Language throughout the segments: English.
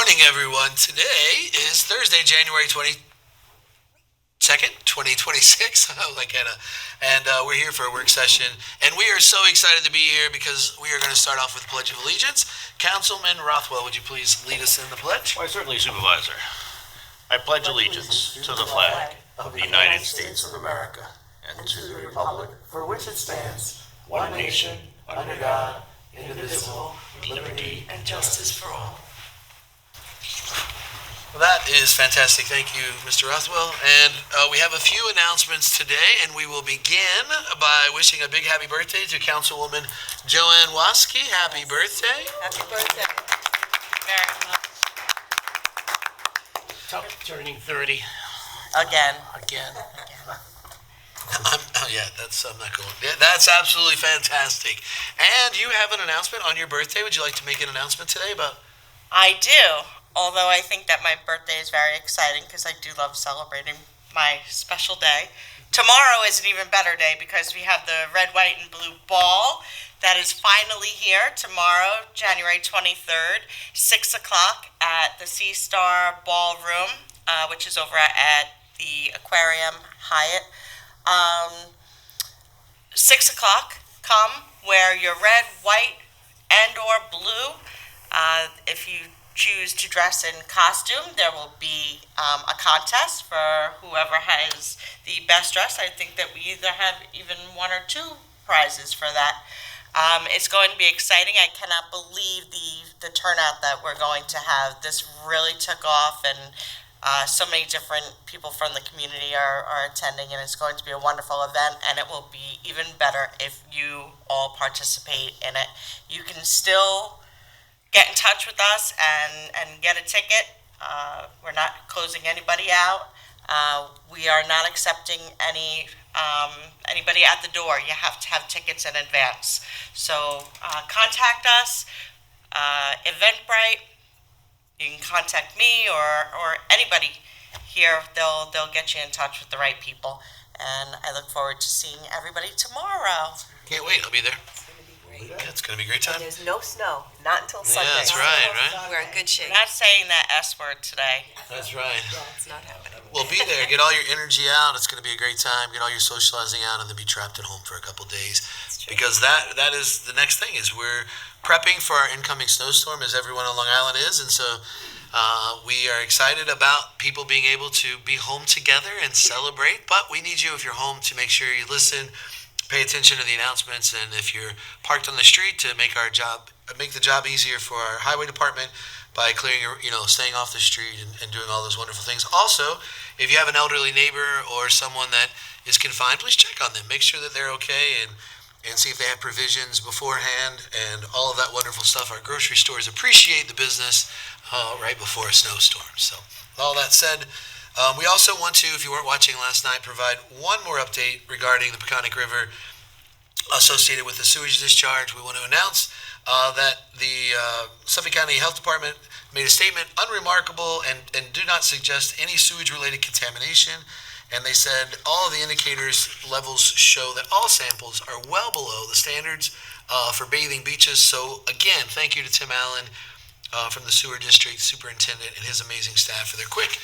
morning, everyone. Today is Thursday, January 22nd, 2026. And we're here for a work session. And we are so excited to be here because we are going to start off with the Pledge of Allegiance. Councilman Rothwell, would you please lead us in the pledge? Why, certainly, Supervisor. I pledge allegiance to the flag of the United States of America and to the republic for which it stands, one nation, under God, indivisible, with liberty and justice for all. Well, that is fantastic. Thank you, Mr. Rothwell. And we have a few announcements today, and we will begin by wishing a big happy birthday to Councilwoman Joanne Waske. Happy birthday. Happy birthday. Very much. turning 30 Again. again. I'm not going. Yeah, that's absolutely fantastic. And you have an announcement on your birthday. Would you like to make an announcement today about? I do, although I think that my birthday is very exciting because I do love celebrating my special day. Tomorrow is an even better day because we have the red, white, and blue ball that is finally here tomorrow, January 23rd, 6 o'clock at the Sea Star Ballroom, which is over at the Aquarium Hyatt. 6 o'clock, come wear your red, white, and or blue. If you choose to dress in costume, there will be a contest for whoever has the best dress. I think that we either have even one or two prizes for that. It's going to be exciting. I cannot believe the turnout that we're going to have. This really took off, and so many different people from the community are attending, and it's going to be a wonderful event, and it will be even better if you all participate in it. You can still get in touch with us and get a ticket. We're not closing anybody out. We are not accepting anybody at the door. You have to have tickets in advance. So contact us, Eventbrite. You can contact me or anybody here. They'll get you in touch with the right people. And I look forward to seeing everybody tomorrow. Can't wait. I'll be there. Great. Yeah, it's going to be a great time. And there's no snow, not until Sunday. Yeah, that's right, right? We're in good shape. We're not saying that S word today. That's right. Yeah, it's not happening. Well, be there. Get all your energy out. It's going to be a great time. Get all your socializing out, and then be trapped at home for a couple days. Because that is the next thing. Is we're prepping for our incoming snowstorm, as everyone on Long Island is, and so we are excited about people being able to be home together and celebrate. But we need you, if you're home, to make sure you listen, pay attention to the announcements, and if you're parked on the street, to make the job easier for our highway department by clearing staying off the street and doing all those wonderful things. Also, if you have an elderly neighbor or someone that is confined, please check on them. Make sure that they're okay and see if they have provisions beforehand and all of that wonderful stuff. Our grocery stores appreciate the business right before a snowstorm. So, all that said, we also want to, if you weren't watching last night, provide one more update regarding the Peconic River associated with the sewage discharge. We want to announce that the Suffolk County Health Department made a statement, unremarkable and do not suggest any sewage-related contamination. And they said all of the indicators levels show that all samples are well below the standards for bathing beaches. So again, thank you to Tim Allen from the Sewer District Superintendent and his amazing staff for their quick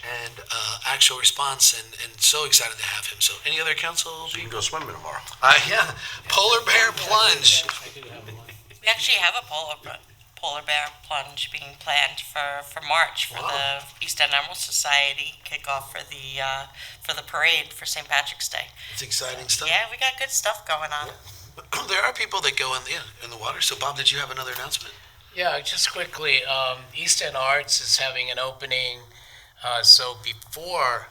and actual response, and so excited to have him. So any other council? So you can go swimming tomorrow. Yeah, polar bear plunge. We actually have a polar bear plunge being planned for March for the East End Emerald Society kickoff for the parade for St. Patrick's Day. It's exciting stuff. Yeah, we got good stuff going on. Yeah. There are people that go in the water. So Bob, did you have another announcement? Yeah, just quickly, East End Arts is having an opening. So before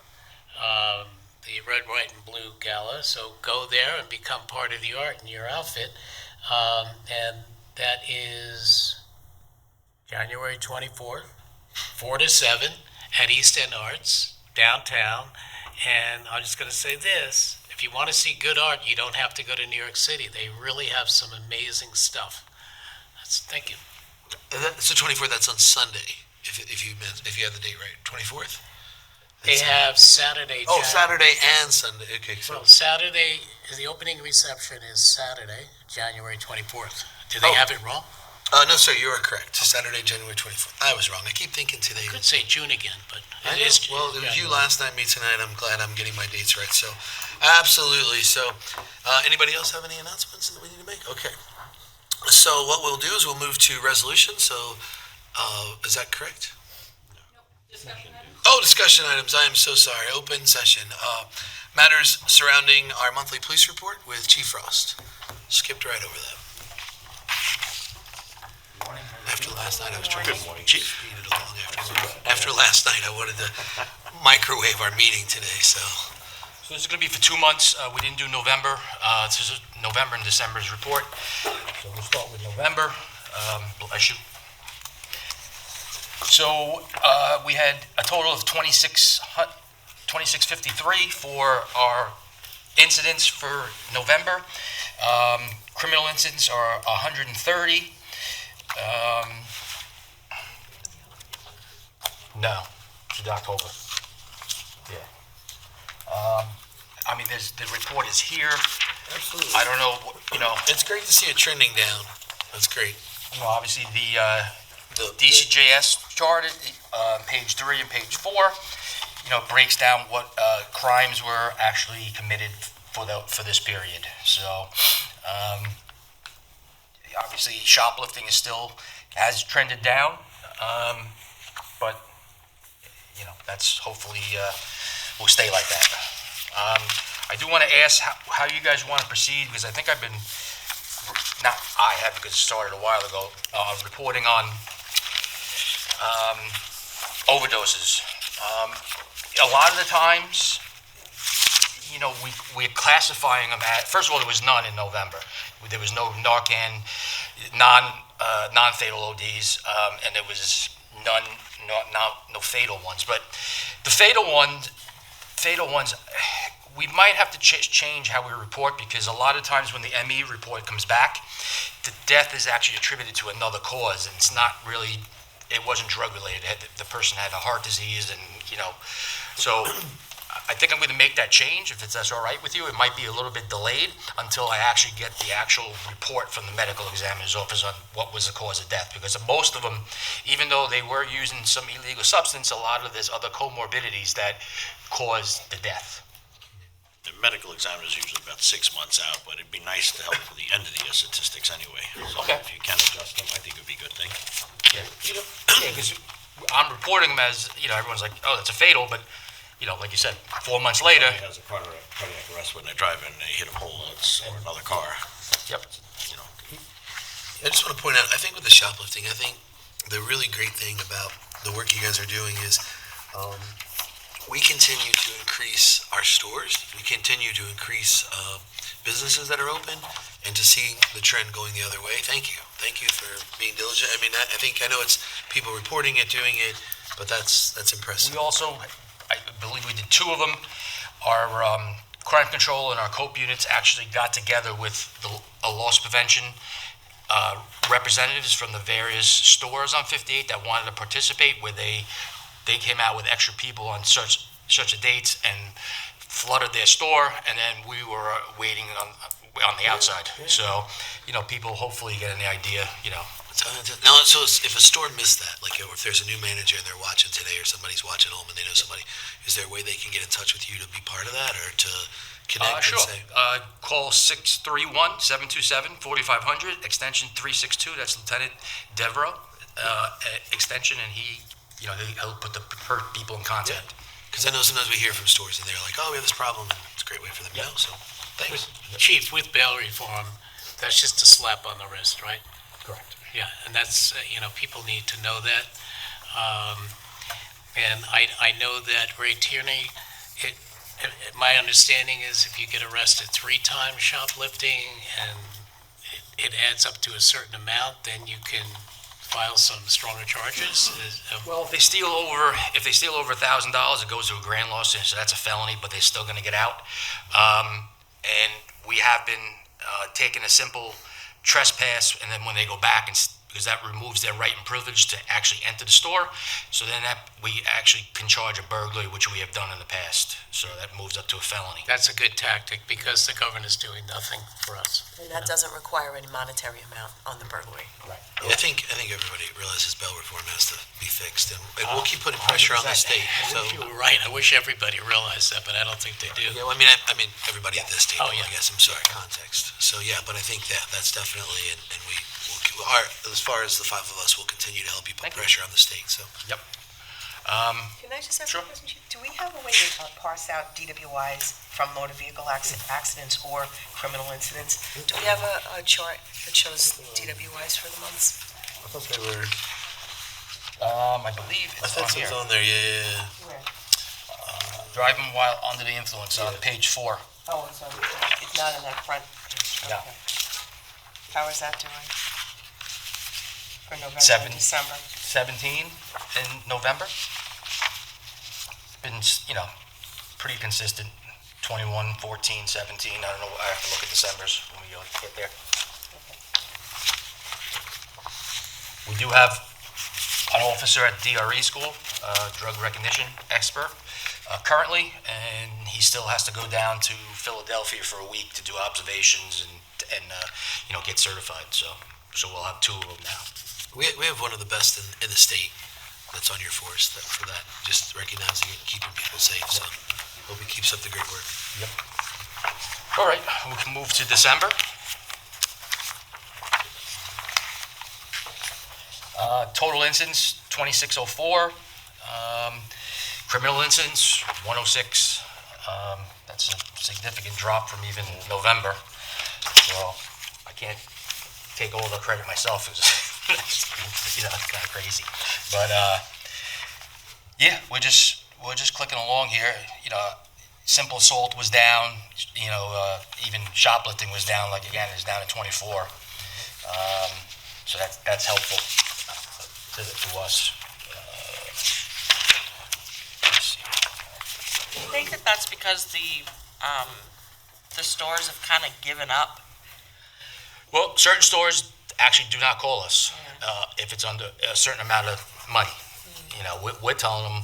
the Red, White, and Blue Gala, so go there and become part of the art in your outfit. And that is January 24th, 4 to 7 at East End Arts, downtown. And I'm just going to say this, if you want to see good art, you don't have to go to New York City. They really have some amazing stuff. Thank you. So 24th, that's on Sunday, if you have the date right, 24th? They have Saturday. Saturday and Sunday. Okay. Well, Saturday, the opening reception is Saturday, January 24th. Did they have it wrong? No, sir, you are correct. Saturday, January 24th. I was wrong. I keep thinking today. Could say June again, but I it know. is. Well, it was you January. last night, me tonight. I'm glad I'm getting my dates right. So, absolutely. So, anybody else have any announcements that we need to make? Okay. So, what we'll do is we'll move to resolution. So, is that correct? Oh, discussion items. I am so sorry. Open session. Matters surrounding our monthly police report with Chief Frost. Skipped right over that. After last night, I was trying to speed it along. After last night, I wanted to microwave our meeting today, so. So this is going to be for 2 months. We didn't do November. This is November and December's report. So we'll start with November. Bless you. So we had a total of 2653 for our incidents for November. Criminal incidents are 130. No, it's October. Yeah. I mean, the report is here. Absolutely. I don't know, It's great to see it trending down. That's great. obviously the DCJS chart, page 3 and page 4, breaks down what crimes were actually committed for this period. So, obviously, shoplifting has trended down, but that's hopefully will stay like that. I do want to ask how you guys want to proceed, because I think because it started a while ago, reporting on overdoses. A lot of the times, we're classifying them first of all, there was none in November. There was no Narcan, non-fatal ODs, and there was no fatal ones. But the fatal ones, we might have to change how we report, because a lot of times when the ME report comes back, the death is actually attributed to another cause, and it's not really, it wasn't drug related. The person had a heart disease, and so I think I'm going to make that change, if that's all right with you. It might be a little bit delayed until I actually get the actual report from the medical examiner's office on what was the cause of death, because most of them, even though they were using some illegal substance, a lot of there's other comorbidities that cause the death. The medical examiner is usually about 6 months out, but it'd be nice to help for the end of the year statistics anyway. So Okay. if you can adjust them, I think it'd be a good thing. Yeah, because I'm reporting them as, everyone's like, oh, that's a fatal, but, like you said, 4 months later. Somebody has a cardiac arrest when they're driving and they hit a pole or another car. Yep. I just want to point out, I think with the shoplifting, I think the really great thing about the work you guys are doing is we continue to increase our stores. We continue to increase businesses that are open, and to see the trend going the other way. Thank you. Thank you for being diligent. I mean, I know it's people reporting it, doing it, but that's impressive. We also, I believe we did 2 of them. Our crime control and our COPE units actually got together with a loss prevention representatives from the various stores on 58 that wanted to participate, where they came out with extra people on such a dates and flooded their store, and then we were waiting on the outside. So, people hopefully getting the idea, Now, so if a store missed that, like if there's a new manager and they're watching today, or somebody's watching home and they know somebody, is there a way they can get in touch with you to be part of that, or to connect Sure. and say? Call 631-727-4500, extension 362. That's Lieutenant Devereaux, extension, and he'll put the people in contact. Because I know sometimes we hear from stores and they're like, oh, we have this problem, and it's a great way for them to know, so thanks. Chief, with bail reform, that's just a slap on the wrist, right? Correct. Yeah, and that's, people need to know that. And I know that Ray Tierney, my understanding is if you get arrested 3 times shoplifting and it adds up to a certain amount, then you can file some stronger charges. Well, if they steal over $1,000, it goes to a grand lawsuit, so that's a felony, but they're still going to get out. And we have been taking a simple trespass, and then when they go back, and because that removes their right and privilege to actually enter the store. So then that, we actually can charge a burglary, which we have done in the past. So that moves up to a felony. That's a good tactic because the governor's doing nothing for us. And that doesn't require any monetary amount on the burglary. I think everybody realizes bail reform has to be fixed, and we'll keep putting pressure on the state. So, You were right. I wish everybody realized that, but I don't think they do. yeah, well, I mean, everybody at this table. Oh, yeah. I guess I'm sorry, context. So yeah, but I think that's definitely, and as far as the five of us, we'll continue to help you put Thank you. pressure on the state. So Yep. Can I just ask Sure. a question, Chief? Do we have a way to parse out DWIs from motor vehicle accidents or criminal incidents? Do we have a chart that shows DWIs for the months? I thought they were. I believe I it's thought on it was here. on there. Yeah. Where? Driving while under the influence on page 4. Oh, I'm sorry, it's not in that front. Yeah. Okay. How is that doing? For November Seven. and December? 17 in November. Been, pretty consistent. 21, 14, 17. I don't know. I have to look at December's when we get there. We do have an officer at DRE school, drug recognition expert, currently, and he still has to go down to Philadelphia for a week to do observations and get certified. So we'll have 2 of them now. We have one of the best in the state that's on your force for that, just recognizing it and keeping people safe. So hope he keeps up the great work. Yep. All right, we can move to December. Total incidents, 2604. Criminal incidents, 106. That's a significant drop from even November. So I can't take all the credit myself. It's kind of crazy. But yeah, we're just clicking along here. Simple assault was down. Even shoplifting was down. Like again, it's down to 24. So that's helpful to us. Let's see. Do you think that that's because the stores have kind of given up? Well, certain stores actually do not call us if it's under a certain amount of money. We're telling them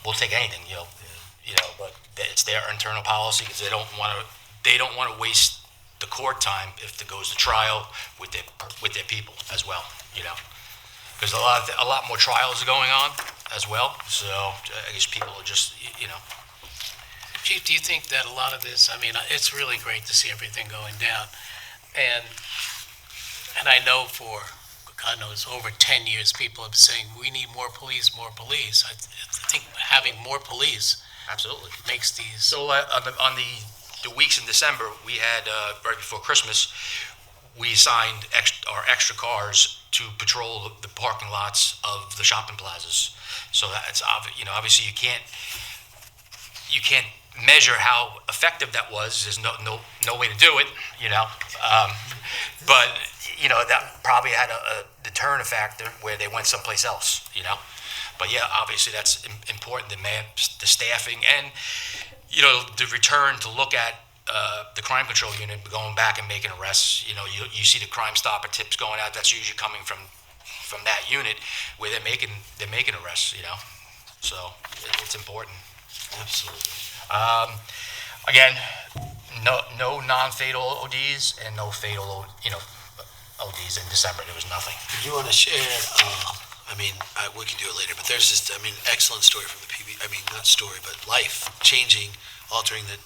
we'll take anything. But it's their internal policy because they don't want to waste the court time if it goes to trial with their people as well. Because a lot more trials are going on as well. So I guess people are just Chief, do you think that a lot of this, it's really great to see everything going down. And I know for, God knows, over 10 years, people have been saying, we need more police, more police. I think having more police absolutely makes these. So on the weeks in December, we had right before Christmas, we assigned our extra cars to patrol the parking lots of the shopping plazas. So that's obviously you can't measure how effective that was. There's no way to do it, but that probably had a deterrent factor where they went someplace else, But yeah, obviously that's important. The staffing and the return to look at the crime control unit going back and making arrests. You see the Crime Stopper tips going out. That's usually coming from that unit where they're making arrests. So it's important. Absolutely. Again, no non-fatal ODs and no fatal ODs in December. There was nothing. Did you want to share? We can do it later. But there's this, excellent story from the PB. Not story, but life-changing, altering that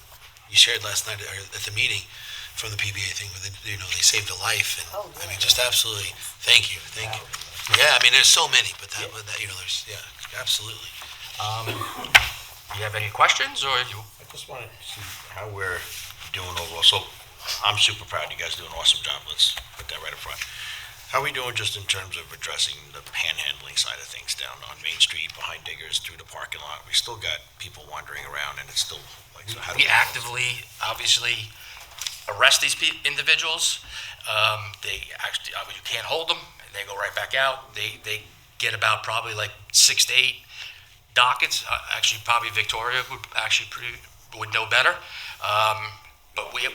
you shared last night at the meeting from the PBA thing. Where they saved a life, and just absolutely, thank you. Yeah, there's so many, but there's absolutely. Do you have any questions, or you? I just wanted to see how we're doing overall. So I'm super proud. You guys do an awesome job. Let's put that right up front. How are we doing just in terms of addressing the panhandling side of things down on Main Street, behind Diggers, through the parking lot? We still got people wandering around, and it's still like, so how do We actively, obviously, arrest these individuals. They actually, you can't hold them. They go right back out. They get about probably like 6 to 8 dockets. Actually, probably Victoria would know better. But we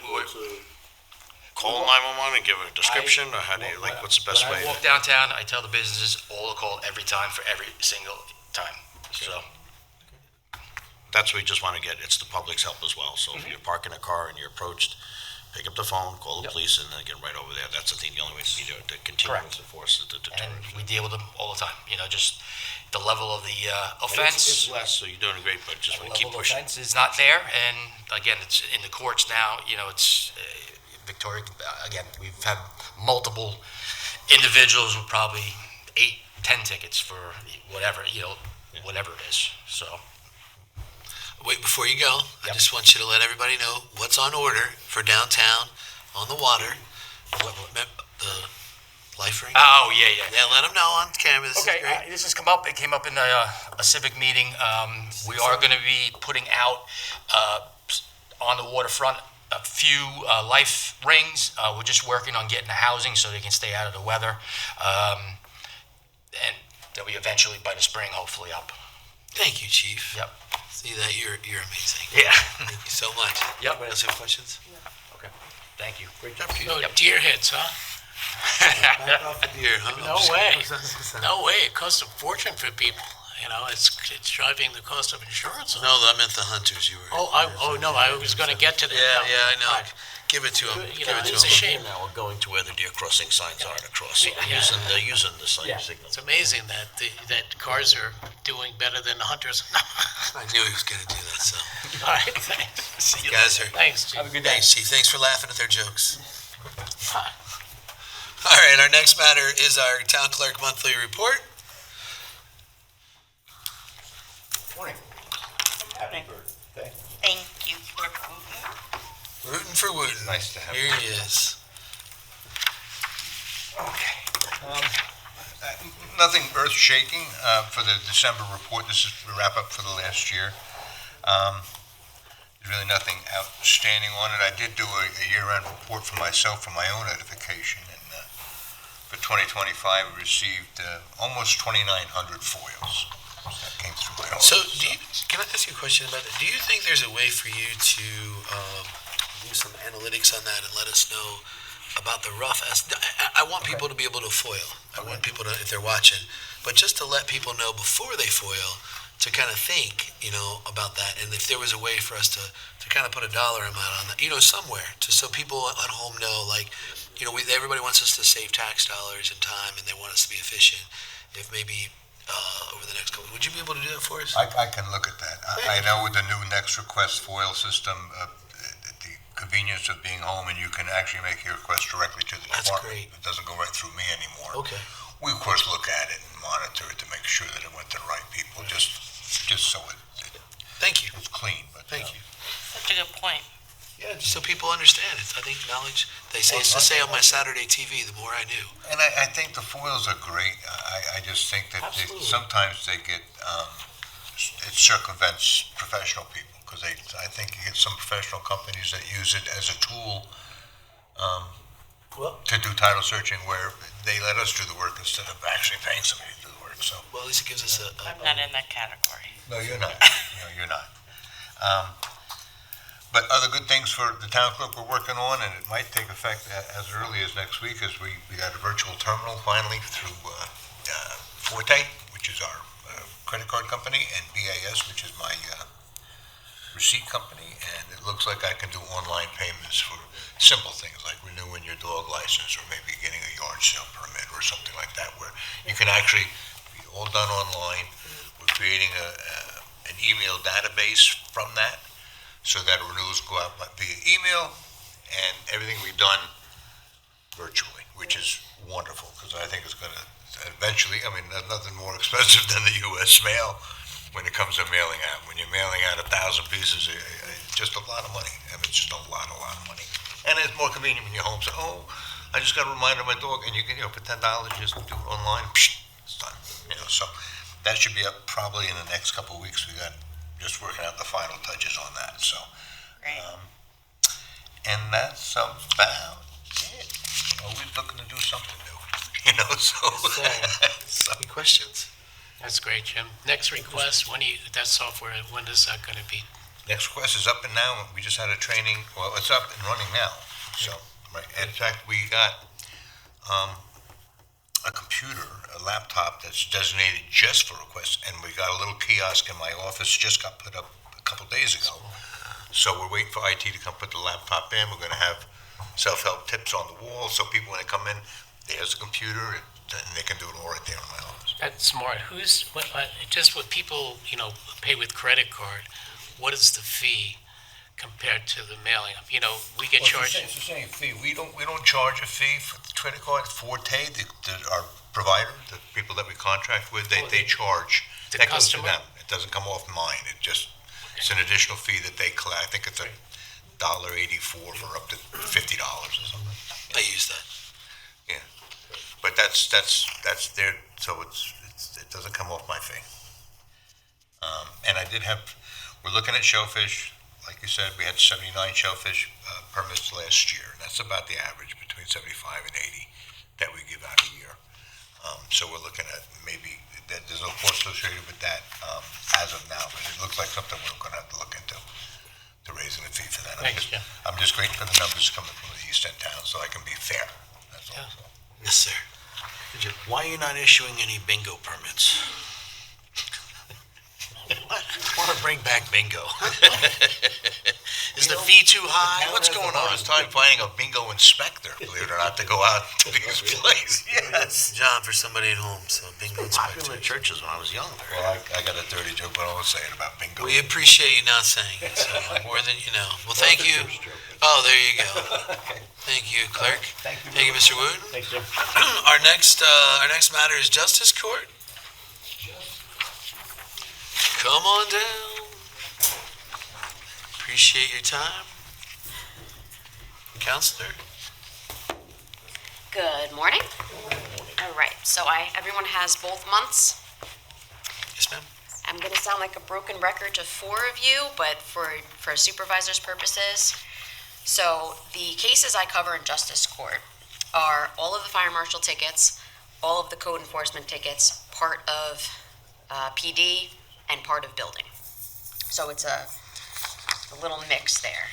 call 911 and give a description, or how do you, like, what's the best way? When I walk downtown, I tell the businesses all to call every time for every single time. So, That's what we just want to get, it's the public's help as well. So if you're parking a car and you're approached, pick up the phone, call the Yep. police, and then get right over there. That's the thing, the only way to continue Correct. to enforce the and deterrent. we deal with them all the time, just the level of the It's offense. less, so you're doing great, but just The want to keep level of pushing. offense is not there, and again, it's in the courts now, it's, Victoria, again, we've had multiple individuals with probably 8, 10 tickets for whatever, whatever it is, so. Wait, before you go, I Yep. just want you to let everybody know what's on order for downtown on the water. The life ring? Oh, yeah. Yeah, let them know on camera. This is Okay, great. this has come up, it came up in a civic meeting. We are going to be putting out on the waterfront a few life rings. We're just working on getting the housing so they can stay out of the weather. And they'll be eventually by the spring, hopefully up. Thank you, Chief. Yep. See that you're amazing. Yeah. Thank you so much. Yep. Anybody else have questions? Okay, thank you. Great job, Chief. No deer hits, huh? Back off the deer, huh? No way. No way. It costs a fortune for people. It's driving the cost of insurance up. No, I meant the hunters. You were. No, I was going to get to that. Yeah, No. I know. Right. Give it to him. You Give know, it to it's a him. shame. Now we're going to where the deer crossing signs are to cross, so Yeah. they're using the sign signal. It's amazing that that cars are doing better than the hunters. I knew he was going to do that. So, All right, thanks. you guys are. Thanks, Chief. Thanks, Chief. Thanks for laughing at their jokes. All right, our next matter is our Town Clerk monthly report. Happy birthday. Thank you, Clerk Wooten. Rooting for Wooten. Nice to have Here you. he is. Nothing earth-shaking for the December report. This is the wrap-up for the last year. There's really nothing outstanding on it. I did do a year-end report for myself for my own edification, and for 2025, we received almost 2,900 foils. That came through my office. So, can I ask you a question about that? Do you think there's a way for you to do some analytics on that and let us know about the rough estimate? I want people to be able to foil. I want people to, if they're watching, but just to let people know before they foil, to kind of think, about that. And if there was a way for us to kind of put a dollar amount on that, somewhere, so people at home know, everybody wants us to save tax dollars and time, and they want us to be efficient. If maybe over the next couple, would you be able to do that for us? I can look at that. I know with the new next request foil system, the convenience of being home, and you can actually make your request directly to the That's department. great. It doesn't go right through me anymore. Okay. We, of course, look at it and monitor it to make sure that it went to the right people, just so Thank you. it's clean. But Thank you. Such a good point. Yeah, just so people understand it. I think knowledge, they say, used to say on my Saturday TV, the more I knew. And I think the foils are great. I just think that sometimes they get, it circumvents professional people, because I think you get some professional companies that use it as a tool to do title searching, where they let us do the work instead of actually paying somebody to do the work, so. Well, at least it gives us I'm not in that category. No, you're not. No, you're not. But other good things for the town clerk we're working on, and it might take effect as early as next week, is we got a virtual terminal finally through Forte, which is our credit card company, and BAS, which is my receipt company, and it looks like I can do online payments for simple things like renewing your dog license, or maybe getting a yard sale permit or something like that, where you can actually be all done online. We're creating an email database from that, so that renewals go out via email, and everything we've done virtually, which is wonderful, because I think it's going to eventually, there's nothing more expensive than the U.S. mail when it comes to mailing out. When you're mailing out 1,000 pieces, it's just a lot of money. It's just a lot of money. And it's more convenient when you're home. So, I just got a reminder of my dog, and you can, for $10, just do it online. It's done. So that should be up probably in the next couple of weeks. We got just working out the final touches on that. So, Great. and that's about it. Always looking to do something new. So. Any questions? That's great, Jim. Next request, that software, when is that going to be? Next request is up and now. We just had a training. Well, it's up and running now. So Right. In fact, we got a computer, a laptop that's designated just for requests, and we got a little kiosk in my office, just got put up a couple days ago. So we're waiting for IT to come put the laptop in. We're going to have self-help tips on the wall, so people, when they come in, there's a computer, and they can do it all right there in my office. That's smart. Just what people, pay with credit card, what is the fee compared to the mailing? We get charged. It's the same fee. We don't charge a fee for the credit card. Forte, our provider, the people that we contract with, they charge. The That goes to customer? them. It doesn't come off mine. It's an additional fee that they collect. I think it's $1.84 for up to $50 or something. I use that. Yeah. But that's their, so it doesn't come off my fee. And we're looking at shellfish. Like you said, we had 79 shellfish permits last year. And that's about the average, between 75 and 80 that we give out a year. So we're looking at maybe, there's no cost associated with that as of now, but it looks like something we're going to have to look into, to raising the fee for that. Thanks, Jim. I'm just grateful for the numbers coming from the East End town, so I can be fair. That's all. Yeah. So. Yes, sir. Why are you not issuing any bingo permits? What? I want to bring back bingo. Is the fee too high? What's going on? Hardest time finding a bingo inspector, believe it or not, to go out to these places. Yes. Job for somebody at home, so bingo Popular in inspector. churches when I was younger. Well, I got a dirty joke, but I won't say it about bingo. We appreciate you not saying it, so more than you know. Well, thank you. Oh, there you go. Thank you, clerk. Thank you, Mr. Wooten. Thanks, Jim. Our next matter is Justice Court. Come on down. Appreciate your time. Counselor? Good morning. All right, so everyone has both months. Yes, ma'am. I'm gonna sound like a broken record to four of you, but for supervisors' purposes. So the cases I cover in Justice Court are all of the fire marshal tickets, all of the code enforcement tickets, part of PD, and part of building. So it's a little mix there.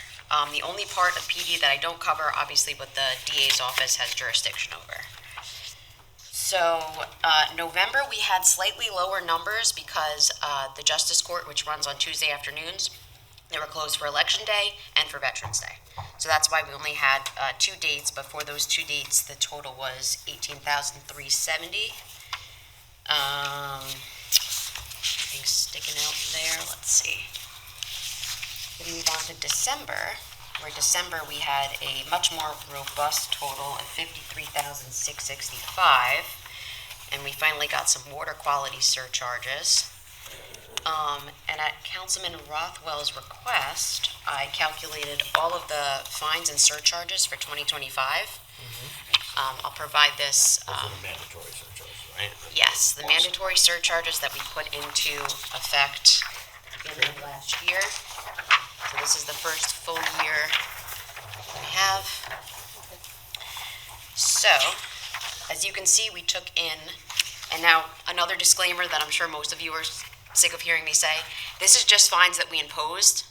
The only part of PD that I don't cover, obviously what the DA's office has jurisdiction over. So November, we had slightly lower numbers because the Justice Court, which runs on Tuesday afternoons, they were closed for Election Day and for Veterans Day. So that's why we only had 2 dates, but for those 2 dates, the total was 18,370. Nothing's sticking out there. Let's see. We move on to December, where December we had a much more robust total of 53,665, and we finally got some water quality surcharges. And at Councilman Rothwell's request, I calculated all of the fines and surcharges for 2025. I'll provide this. Those are the mandatory surcharges, right? Yes, the mandatory surcharges that we put into effect in the last year. So this is the first full year we have. So, as you can see, we took in, and now another disclaimer that I'm sure most of you are sick of hearing me say, this is just fines that we imposed.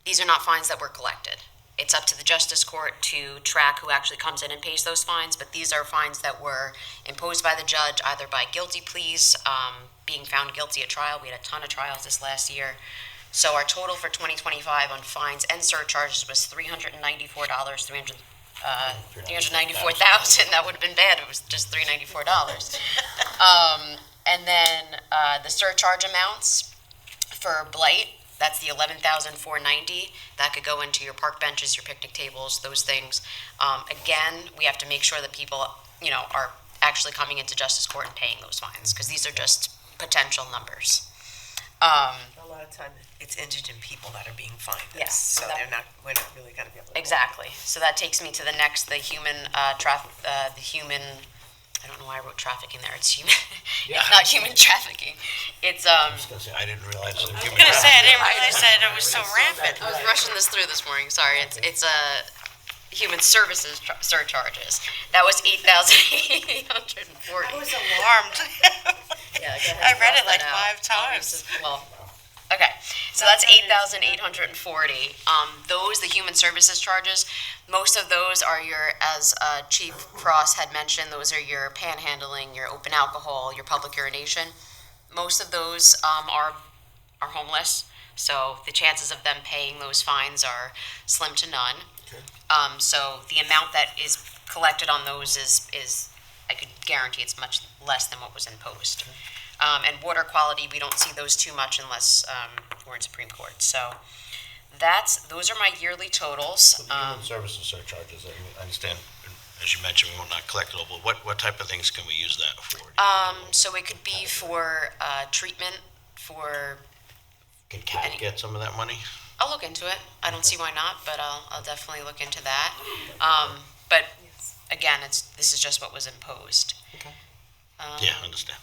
These are not fines that were collected. It's up to the Justice Court to track who actually comes in and pays those fines, but these are fines that were imposed by the judge, either by guilty pleas, being found guilty at trial. We had a ton of trials this last year. So our total for 2025 on fines and surcharges was $394, $394,000. That would have been bad. It was just $394. And then the surcharge amounts for blight, that's the $11,490. That could go into your park benches, your picnic tables, those things. Again, we have to make sure that people, are actually coming into Justice Court and paying those fines, because these are just potential numbers. A lot of time, it's indigent people that are being fined. Yes, So so that- we're not really gonna be able to. Exactly. So that takes me to the next, the human, I don't know why I wrote trafficking there. It's human, it's not human trafficking. It's, I didn't realize it was I was gonna say, I didn't realize that it was so rampant. I was rushing this through this morning, sorry. It's human services surcharges. That was $8,840. I was alarmed. Yeah, go ahead I and read cross it like that out. 5 times. Well, Okay, so that's 8,840. Those, the human services charges, most of those are your, as Chief Cross had mentioned, those are your panhandling, your open alcohol, your public urination. Most of those are homeless, so the chances of them paying those fines are slim to none. Okay. So the amount that is collected on those is I could guarantee it's much less than what was imposed. And water quality, we don't see those too much unless we're in Supreme Court. So those are my yearly totals. The human services surcharges, I understand, as you mentioned, we will not collect it all, but what type of things can we use that for? So it could be for treatment, for, Can CAT get some of that money? I'll look into it. I don't see why not, but I'll definitely look into that. But again, this is just what was imposed. Yeah, I understand.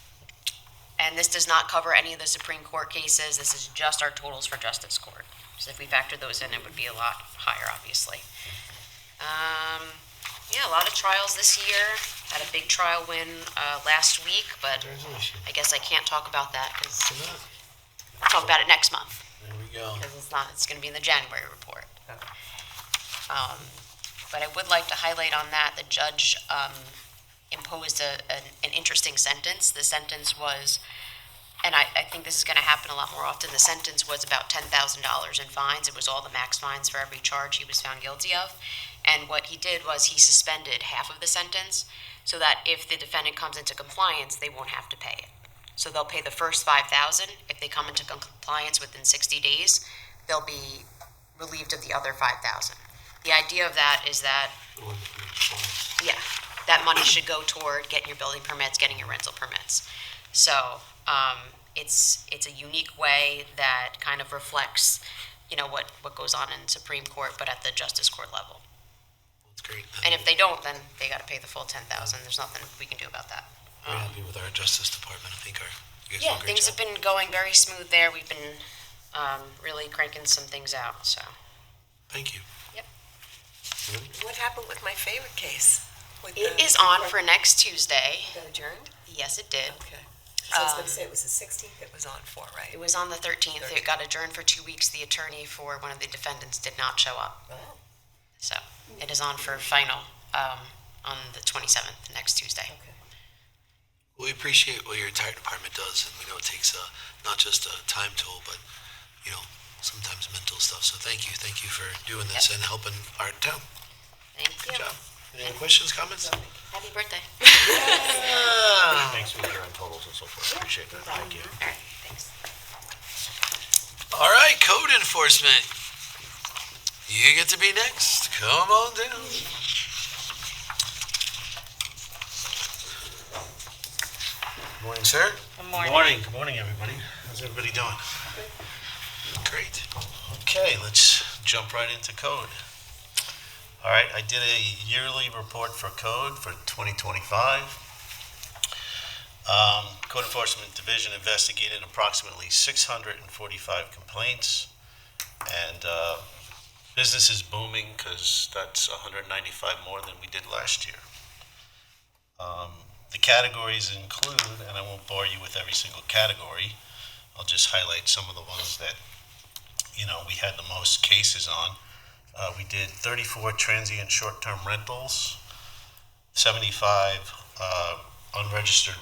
And this does not cover any of the Supreme Court cases. This is just our totals for Justice Court. So if we factor those in, it would be a lot higher, obviously. Yeah, a lot of trials this year. Had a big trial win last week, but I guess I can't talk about that because I'll talk about it next month. There we go. Because it's going to be in the January report. But I would like to highlight on that, the judge imposed an interesting sentence. The sentence was, and I think this is going to happen a lot more often, the sentence was about $10,000 in fines. It was all the max fines for every charge he was found guilty of. And what he did was he suspended half of the sentence so that if the defendant comes into compliance, they won't have to pay it. So they'll pay the first $5,000. If they come into compliance within 60 days, they'll be relieved of the other $5,000. The idea of that is that, yeah, that money should go toward getting your building permits, getting your rental permits. So it's a unique way that kind of reflects, what goes on in Supreme Court, but at the Justice Court level. That's great. And if they don't, then they got to pay the full $10,000. There's nothing we can do about that. We're happy with our Justice Department. I think you guys do Yeah, a great things job. have been going very smooth there. We've been really cranking some things out. So Thank you. What happened with my favorite case? it is on for next Tuesday. Got adjourned? Yes, it did. Okay. So I was going to say, it was the 16th it was on for, right? It was on the 13th. It got adjourned for 2 weeks. The attorney for one of the defendants did not show up. Oh, So it is on for final on the 27th, next Tuesday. okay. We appreciate what your entire department does, and we know it takes not just a time toll, but sometimes mental stuff. So thank you for doing this and helping our town. Thank you. Good job. Any other questions, comments? Happy birthday. Thanks for your totals and so forth. Appreciate that. Thank you. All right, thanks. All right, code enforcement. You get to be next. Come on down. Morning, sir. Good morning. Good morning, everybody. How's everybody doing? Great. Okay, let's jump right into code. All right, I did a yearly report for code for 2025. Code Enforcement Division investigated approximately 645 complaints, and business is booming because that's 195 more than we did last year. The categories include, and I won't bore you with every single category, I'll just highlight some of the ones that we had the most cases on. We did 34 transient short-term rentals, 75 unregistered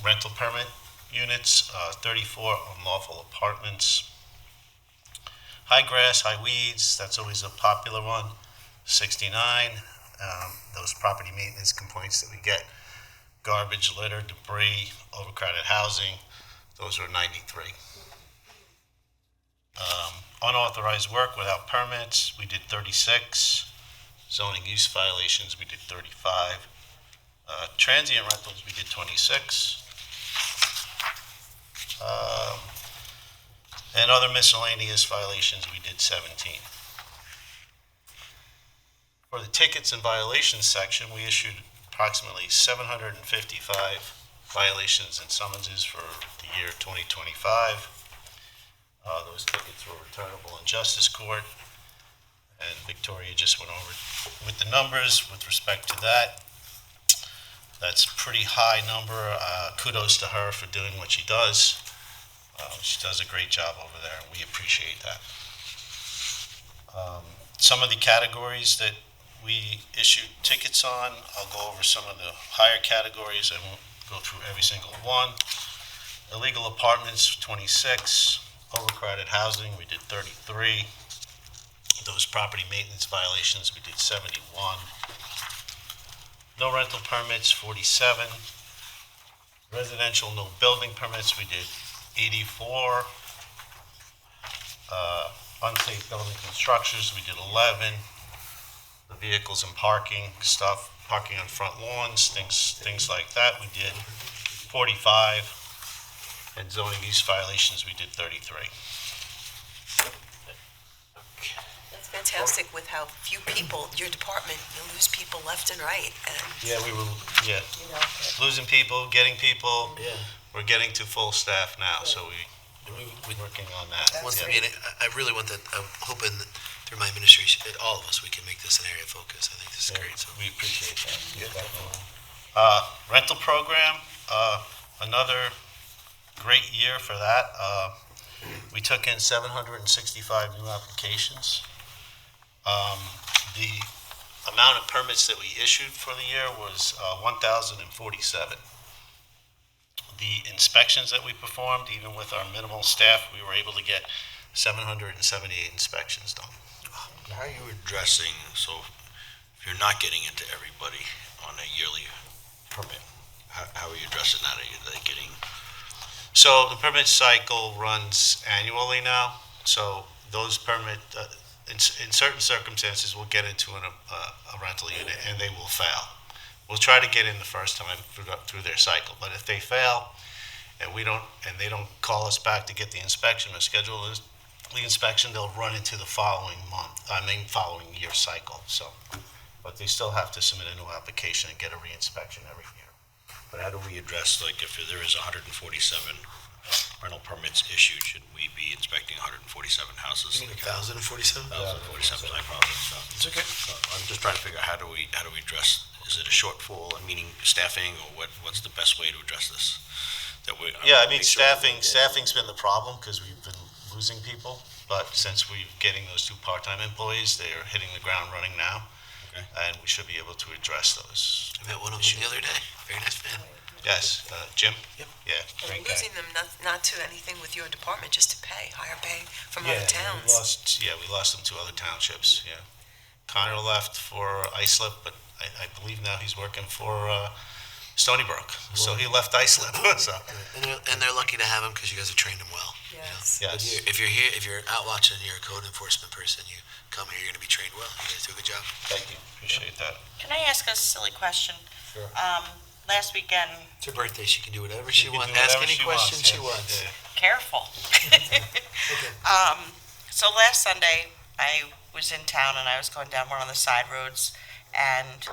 rental permit units, 34 unlawful apartments. High grass, high weeds, that's always a popular one, 69. Those property maintenance complaints that we get, garbage, litter, debris, overcrowded housing, those are 93. Unauthorized work without permits, we did 36. Zoning use violations, we did 35. Transient rentals, we did 26. And other miscellaneous violations, we did 17. For the tickets and violations section, we issued approximately 755 violations and summonses for the year 2025. Those tickets were returnable in Justice Court, and Victoria just went over with the numbers with respect to that. That's a pretty high number. Kudos to her for doing what she does. She does a great job over there, and we appreciate that. Some of the categories that we issued tickets on, I'll go over some of the higher categories. I won't go through every single one. Illegal apartments, 26. Overcrowded housing, we did 33. Those property maintenance violations, we did 71. No rental permits, 47. Residential no building permits, we did 84. Unsafe building constructions, we did 11. The vehicles and parking stuff, parking on front lawns, things like that, we did 45. And zoning use violations, we did 33. That's fantastic with how few people, your department, you lose people left and right, and, Yeah, we were, you know, losing people, getting people. Yeah. We're getting to full staff now, so we're working on that. Once Yeah. again, I really want that, I'm hoping that through my administration, that all of us, we can make this an area of focus. I think this is great, so. We appreciate that. Definitely. Rental program, another great year for that. We took in 765 new applications. The amount of permits that we issued for the year was 1,047. The inspections that we performed, even with our minimal staff, we were able to get 778 inspections done. How are you addressing, so if you're not getting into everybody on a yearly permit, how are you addressing that? Are you getting? So the permit cycle runs annually now, so those in certain circumstances, we'll get into a rental unit and they will fail. We'll try to get in the first time through their cycle, but if they fail and they don't call us back to get the inspection or schedule the inspection, they'll run into the following year cycle, so. But they still have to submit a new application and get a reinspection every year. But how do we address, like, if there is 147 rental permits issued, should we be inspecting 147 houses? You mean 1,047? 1,047, I apologize. It's okay. I'm just trying to figure out how do we address, is it a shortfall, meaning staffing, or what's the best way to address this? Yeah, I mean, staffing's been the problem because we've been losing people, but since we're getting those two part-time employees, they are hitting the ground running now. Okay. And we should be able to address those. I met one of them the other day. Very nice man. Yes, Jim? Yep. Yeah, and great guy. losing them not to anything with your department, just to higher pay from Yeah, other towns. we lost them to other townships, yeah. Connor left for Islip, but I believe now he's working for Stony Brook. So he left Islip, so. And they're lucky to have him because you guys have trained them well. you know. Yes. Yes. If you're out watching and you're a code enforcement person, you come here, you're going to be trained well. You guys do a good job. Thank you, appreciate that. Can I ask a silly question? Sure. Last weekend, It's her birthday. She can do whatever she can wants. do Ask whatever any she question wants, she yeah. wants. Yeah. careful. So last Sunday, I was in town and I was going down one of the side roads, and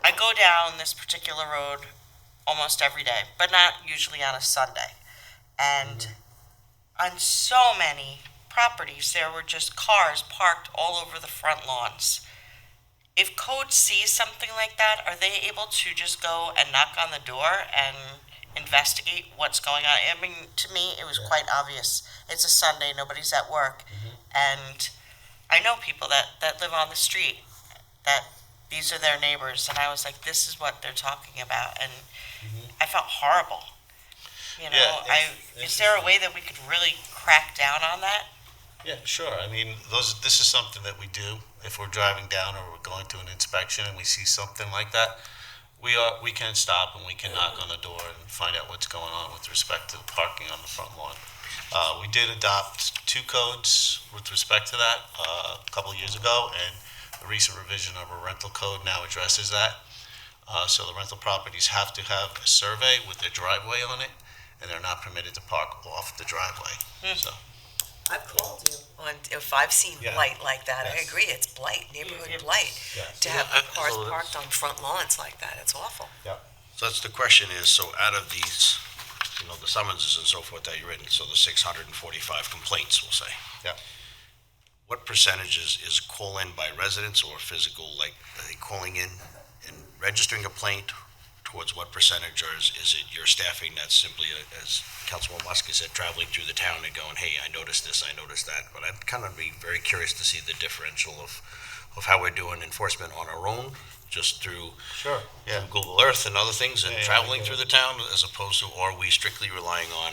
I go down this particular road almost every day, but not usually on a Sunday. And on so many properties, there were just cars parked all over the front lawns. If code sees something like that, are they able to just go and knock on the door and investigate what's going on? I mean, to me, it was quite obvious. It's a Sunday, nobody's at work. And I know people that live on the street, that these are their neighbors. And I was like, this is what they're talking about. And I felt horrible. You know, Yeah, is there a way that we could really crack down on that? Yeah, sure. I mean, this is something that we do if we're driving down or we're going to an inspection and we see something like that. We can stop and we can knock on the door and find out what's going on with respect to the parking on the front lawn. We did adopt 2 codes with respect to that a couple of years ago, and the recent revision of our rental code now addresses that. So the rental properties have to have a survey with their driveway on it, and they're not permitted to park off the driveway. So. I've called you on, if I've seen Yeah. blight like that, I Yes. agree, it's blight, neighborhood blight. Yes. To have Yeah, cars so parked on front lawns like that, it's awful. So that's the question is, so out of these, the summonses and so forth that you've written, so the 645 complaints, we'll say. Yeah. What percentage is call-in by residents or physical, like, are they calling in and registering a complaint, towards what percentage, or is it your staffing that's simply, as Councilman Muskie said, traveling through the town and going, hey, I noticed this, I noticed that, but I'd kind of be very curious to see the differential of how we're doing enforcement on our own, just through Sure, yeah. Google Earth and other things, and Yeah, yeah, traveling I get through the town, as opposed to, are we strictly relying on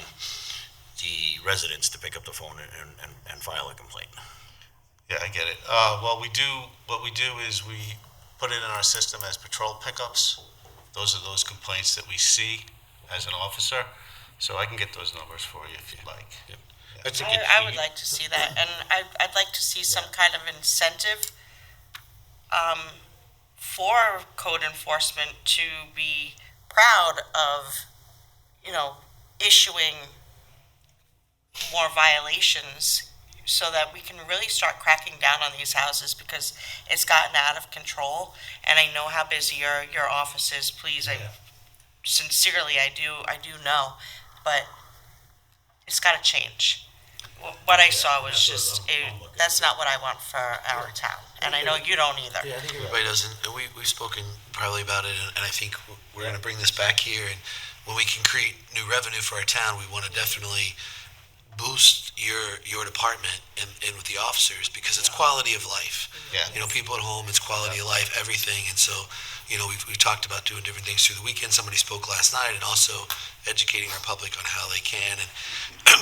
the residents to pick up the phone and file a complaint? Yeah, I get it. What we do is we put it in our system as patrol pickups. Those are those complaints that we see as an officer. So I can get those numbers for you if you'd like. I think I would like to see that, and I'd like to see some kind of incentive for code enforcement to be proud of, issuing more violations so that we can really start cracking down on these houses, because it's gotten out of control. And I know how busy your office is. Please, sincerely, I do know, but it's got to change. What I saw was just, that's not what I want for our town, and I know you don't either. Yeah, I think everybody doesn't, and we've spoken probably about it, and I think we're gonna bring this back here, and when we can create new revenue for our town, we wanna definitely boost your department and with the officers, because it's quality of life. Yeah. People at home, it's quality of life, everything, and so, we've talked about doing different things through the weekend. Somebody spoke last night, and also educating our public on how they can, and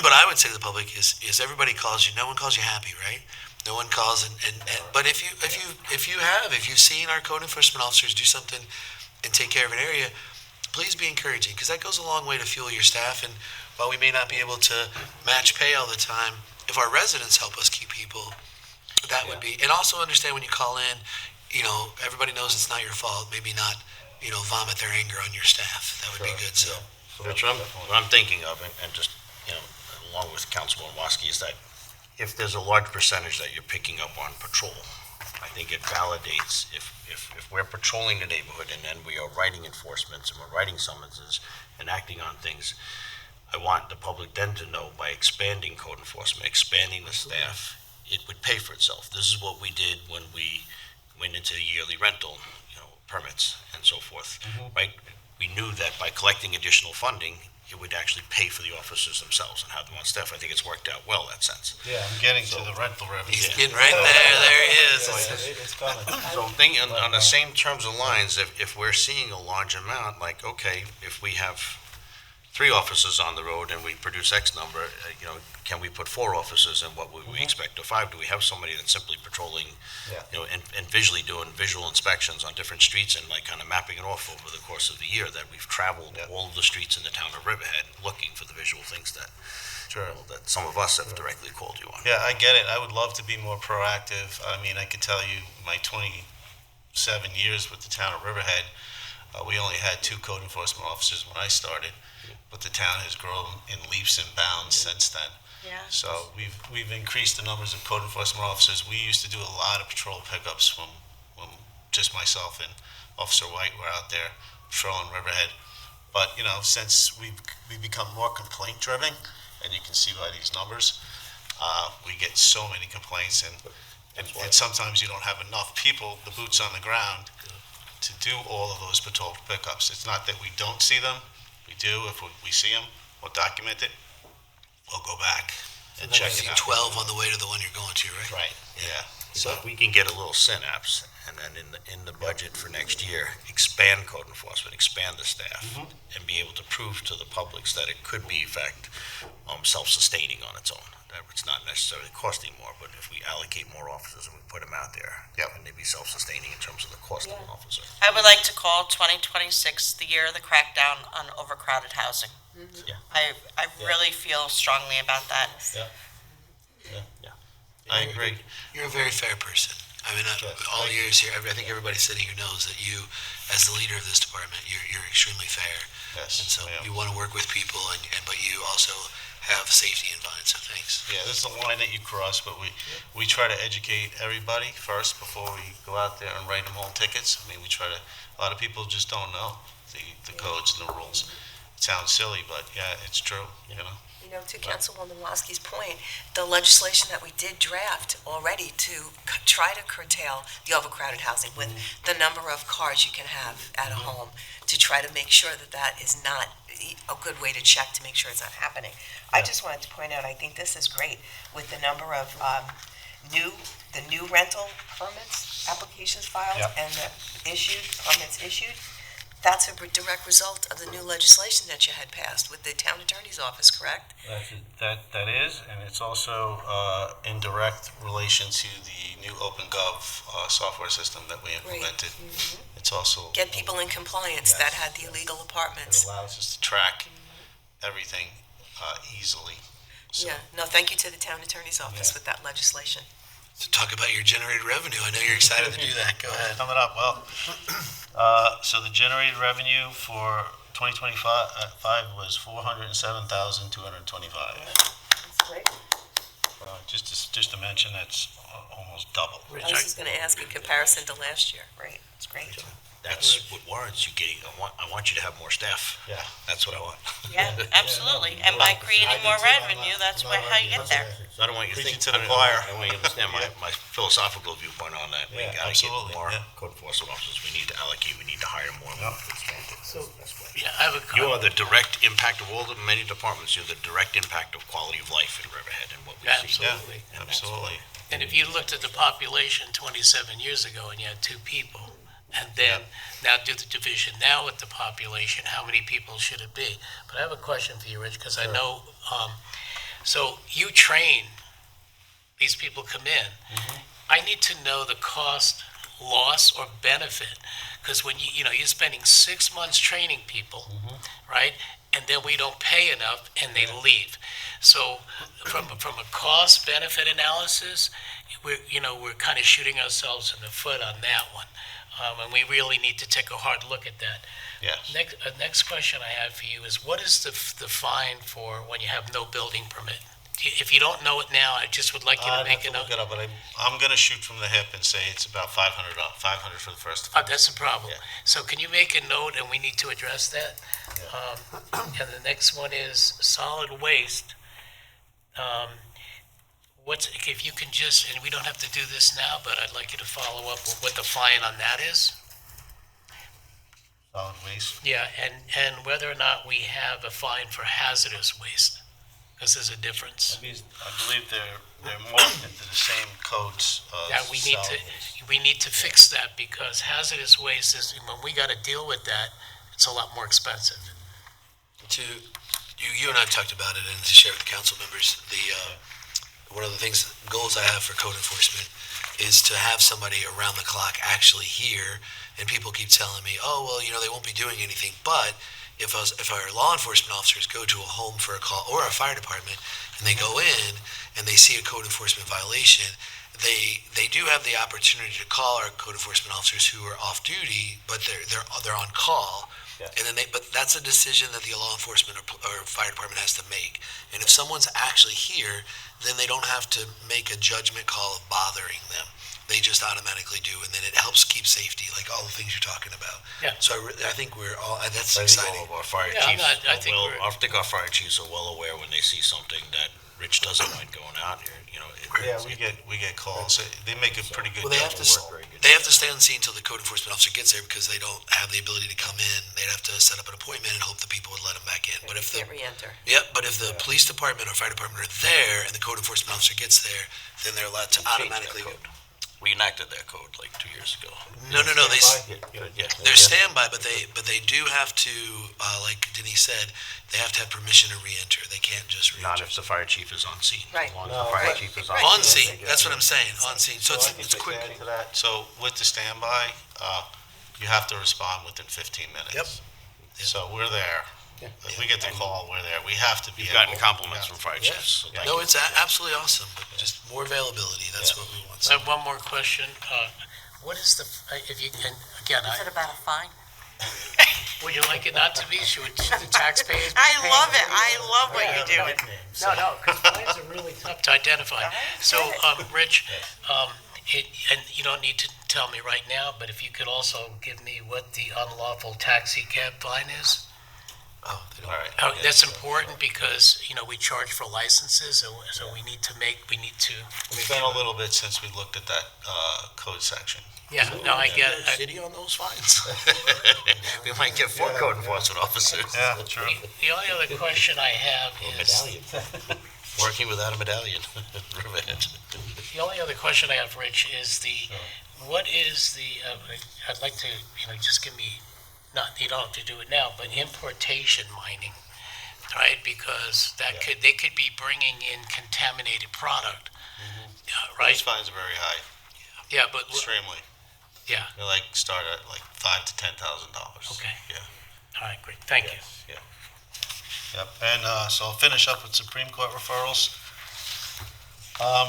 but I would say to the public is everybody calls you, no one calls you happy, right? No one calls, but if you've seen our code enforcement officers do something and take care of an area, please be encouraging, because that goes a long way to fuel your staff. And while we may not be able to match pay all the time, if our residents help us keep people, that would be, and also understand when you call in, everybody knows it's not your fault, maybe not, vomit their anger on your staff. That would be good, so. That's what I'm thinking of, and just, along with Councilman Waskey, is that if there's a large percentage that you're picking up on patrol, I think it validates, if we're patrolling the neighborhood and then we are writing enforcements and we're writing summonses and acting on things, I want the public then to know, by expanding code enforcement, expanding the staff, it would pay for itself. This is what we did when we went into yearly rental, permits and so forth, right? We knew that by collecting additional funding, it would actually pay for the officers themselves and have them on staff. I think it's worked out well in that sense. Yeah, I'm getting to the rental revenue. He's getting right there, there he is. It's coming. So I'm thinking on the same terms of lines, if we're seeing a large amount, like, okay, if we have 3 officers on the road and we produce X number, can we put 4 officers, and what would we expect, or 5? Do we have somebody that's simply patrolling, and visually doing visual inspections on different streets and like kind of mapping it off over the course of the year, that we've traveled all of the streets in the town of Riverhead looking for the visual things that, that some of us have directly called you on? Yeah, I get it. I would love to be more proactive. I mean, I can tell you, my 27 years with the town of Riverhead, we only had 2 code enforcement officers when I started, but the town has grown in leaps and bounds since then. Yeah. So we've increased the numbers of code enforcement officers. We used to do a lot of patrol pickups when just myself and Officer White were out there patrolling Riverhead. But since we've become more complaint driven, and you can see by these numbers, we get so many complaints, and sometimes you don't have enough people, the boots on the ground, to do all of those patrol pickups. It's not that we don't see them. We do. If we see them, we'll document it. We'll go back and check it out. 12 on the way to the one you're going to, right? Right, yeah. So if we can get a little synapse, and then in the budget for next year, expand code enforcement, expand the staff, and be able to prove to the publics that it could be, in fact, self-sustaining on its own. That it's not necessarily costing more, but if we allocate more officers and we put them out there, and they be self-sustaining in terms of the cost of an officer. I would like to call 2026 the year of the crackdown on overcrowded housing. Yeah. I really feel strongly about that. I agree. You're a very fair person. I mean, all the years here, I think everybody sitting here knows that you, as the leader of this department, you're extremely fair. Yes, And so I am. you want to work with people, but you also have safety in mind, so thanks. Yeah, this is a line that you cross, but we try to educate everybody first before we go out there and write them all tickets. I mean, a lot of people just don't know the codes and the rules. It sounds silly, but yeah, it's true, You know, to Councilwoman Waski's point, the legislation that we did draft already to try to curtail the overcrowded housing with the number of cars you can have at a home, to try to make sure that that is not a good way to check to make sure it's not happening. I just wanted to point out, I think this is great with the number of new rental permits, applications filed, and the permits issued. That's a direct result of the new legislation that you had passed with the town attorney's office, correct? That is, and it's also in direct relation to the new OpenGov software system that we implemented. It's also Get people in compliance that had the illegal it apartments. allows us to track everything easily. So, Yeah, no, thank you to the town attorney's office with that legislation. So talk about your generated revenue. I know you're excited to do that. Go ahead. Coming up, well, so the generated revenue for 2025 was 407,225. That's great. Just to mention, that's almost double. I was just gonna ask in comparison to last year. Right, it's great. That's what warrants you getting, I want you to have more staff. Yeah. That's what I want. Yeah, absolutely. And by creating more revenue, that's how you get there. So I don't want you to think, Preaching to the choir. I want you to understand my philosophical viewpoint on that. We Yeah, gotta get absolutely, more yeah. code enforcement officers, we need to allocate, we need to hire more. So, yeah, I have a You are comment. the direct impact of all the many departments, you're the direct impact of quality of life in Riverhead and what we see. Absolutely. Absolutely. And if you looked at the population 27 years ago and you had 2 people, and then now do the division now with the population, how many people should it be? But I have a question for you, Rich, because I know, so you train, these people come in. I need to know the cost, loss, or benefit, because when you're spending 6 months training people, right? And then we don't pay enough and they leave. So from a cost benefit analysis, we're kind of shooting ourselves in the foot on that one. And we really need to take a hard look at that. Yes. Next question I have for you is, what is the fine for when you have no building permit? If you don't know it now, I just would like you to I'd make have it to up. look it up, but I'm gonna shoot from the hip and say it's about 500 for the first. That's a problem. Yeah. So can you make a note, and we need to address that? And the next one is solid waste. If you can just, and we don't have to do this now, but I'd like you to follow up with what the fine on that is. Solid waste. Yeah, and whether or not we have a fine for hazardous waste, because there's a difference. I believe they're morphed into the same codes of That we need to fix that, because hazardous waste is, when we got to deal with that, it's a lot more expensive. You and I have talked about it, and to share with the council members, one of the goals I have for code enforcement is to have somebody around the clock actually here. And people keep telling me, oh, well, they won't be doing anything. But if our law enforcement officers go to a home for a call, or a fire department, and they go in and they see a code enforcement violation, they do have the opportunity to call our code enforcement officers who are off duty, but they're on call. Yeah. And then but that's a decision that the law enforcement or fire department has to make. And if someone's actually here, then they don't have to make a judgment call of bothering them. They just automatically do, and then it helps keep safety, like all the things you're talking about. Yeah. So I think we're all, that's I think exciting. all of our fire Yeah, chiefs I think I think our fire chiefs are well aware when they see something that Rich doesn't mind going out here, Yeah, we get calls. They make a pretty good. Well, they have to stay on scene until the code enforcement officer gets there, because they don't have the ability to come in. They'd have to set up an appointment and hope the people would let them back in. But if the Can't re-enter. but if the police department or fire department are there and the code enforcement officer gets there, then they're allowed to automatically. We enacted that code like 2 years ago. No. They're Yeah. standby, but they do have to, like Denise said, they have to have permission to re-enter. They can't just Not re-enter. if the fire chief is on scene. Right. As long as the fire chief is on. On scene. scene, that's what I'm saying, on scene. So it's quick. To that. So with the standby, you have to respond within 15 minutes. Yep. So we're there. If we get the call, we're there. We have to be. You've gotten able- compliments from fire chiefs. So thank No, you. it's absolutely awesome, but just more availability, that's what we want. So I have one more question. What is if you, and again, Is it about a fine? would you like it not to be? Should the taxpayers be I paying love it. for I love what you're doing. No, because fines are really tough to identify. So, Rich, and you don't need to tell me right now, but if you could also give me what the unlawful taxi cab fine is? Oh, they don't. All right. Oh, that's important because, you know, we charge for licenses, so we need to. It's been a little bit since we looked at that code section. Yeah, no, I get it. City on those fines? We might get 4 code enforcement officers. Yeah, true. The only other question I have Or is, medallion. Working without a medallion. Riverhead. the only other question I have, Rich, is what is I'd like to, you know, just give me, you don't have to do it now, but importation mining, right? Because they could be bringing in contaminated product, right? Those fines are very high, Yeah, but, extremely. yeah, They start at $5,000 to $10,000. okay. Yeah. All right, great, thank you. Yeah. Yep, and so I'll finish up with Supreme Court referrals.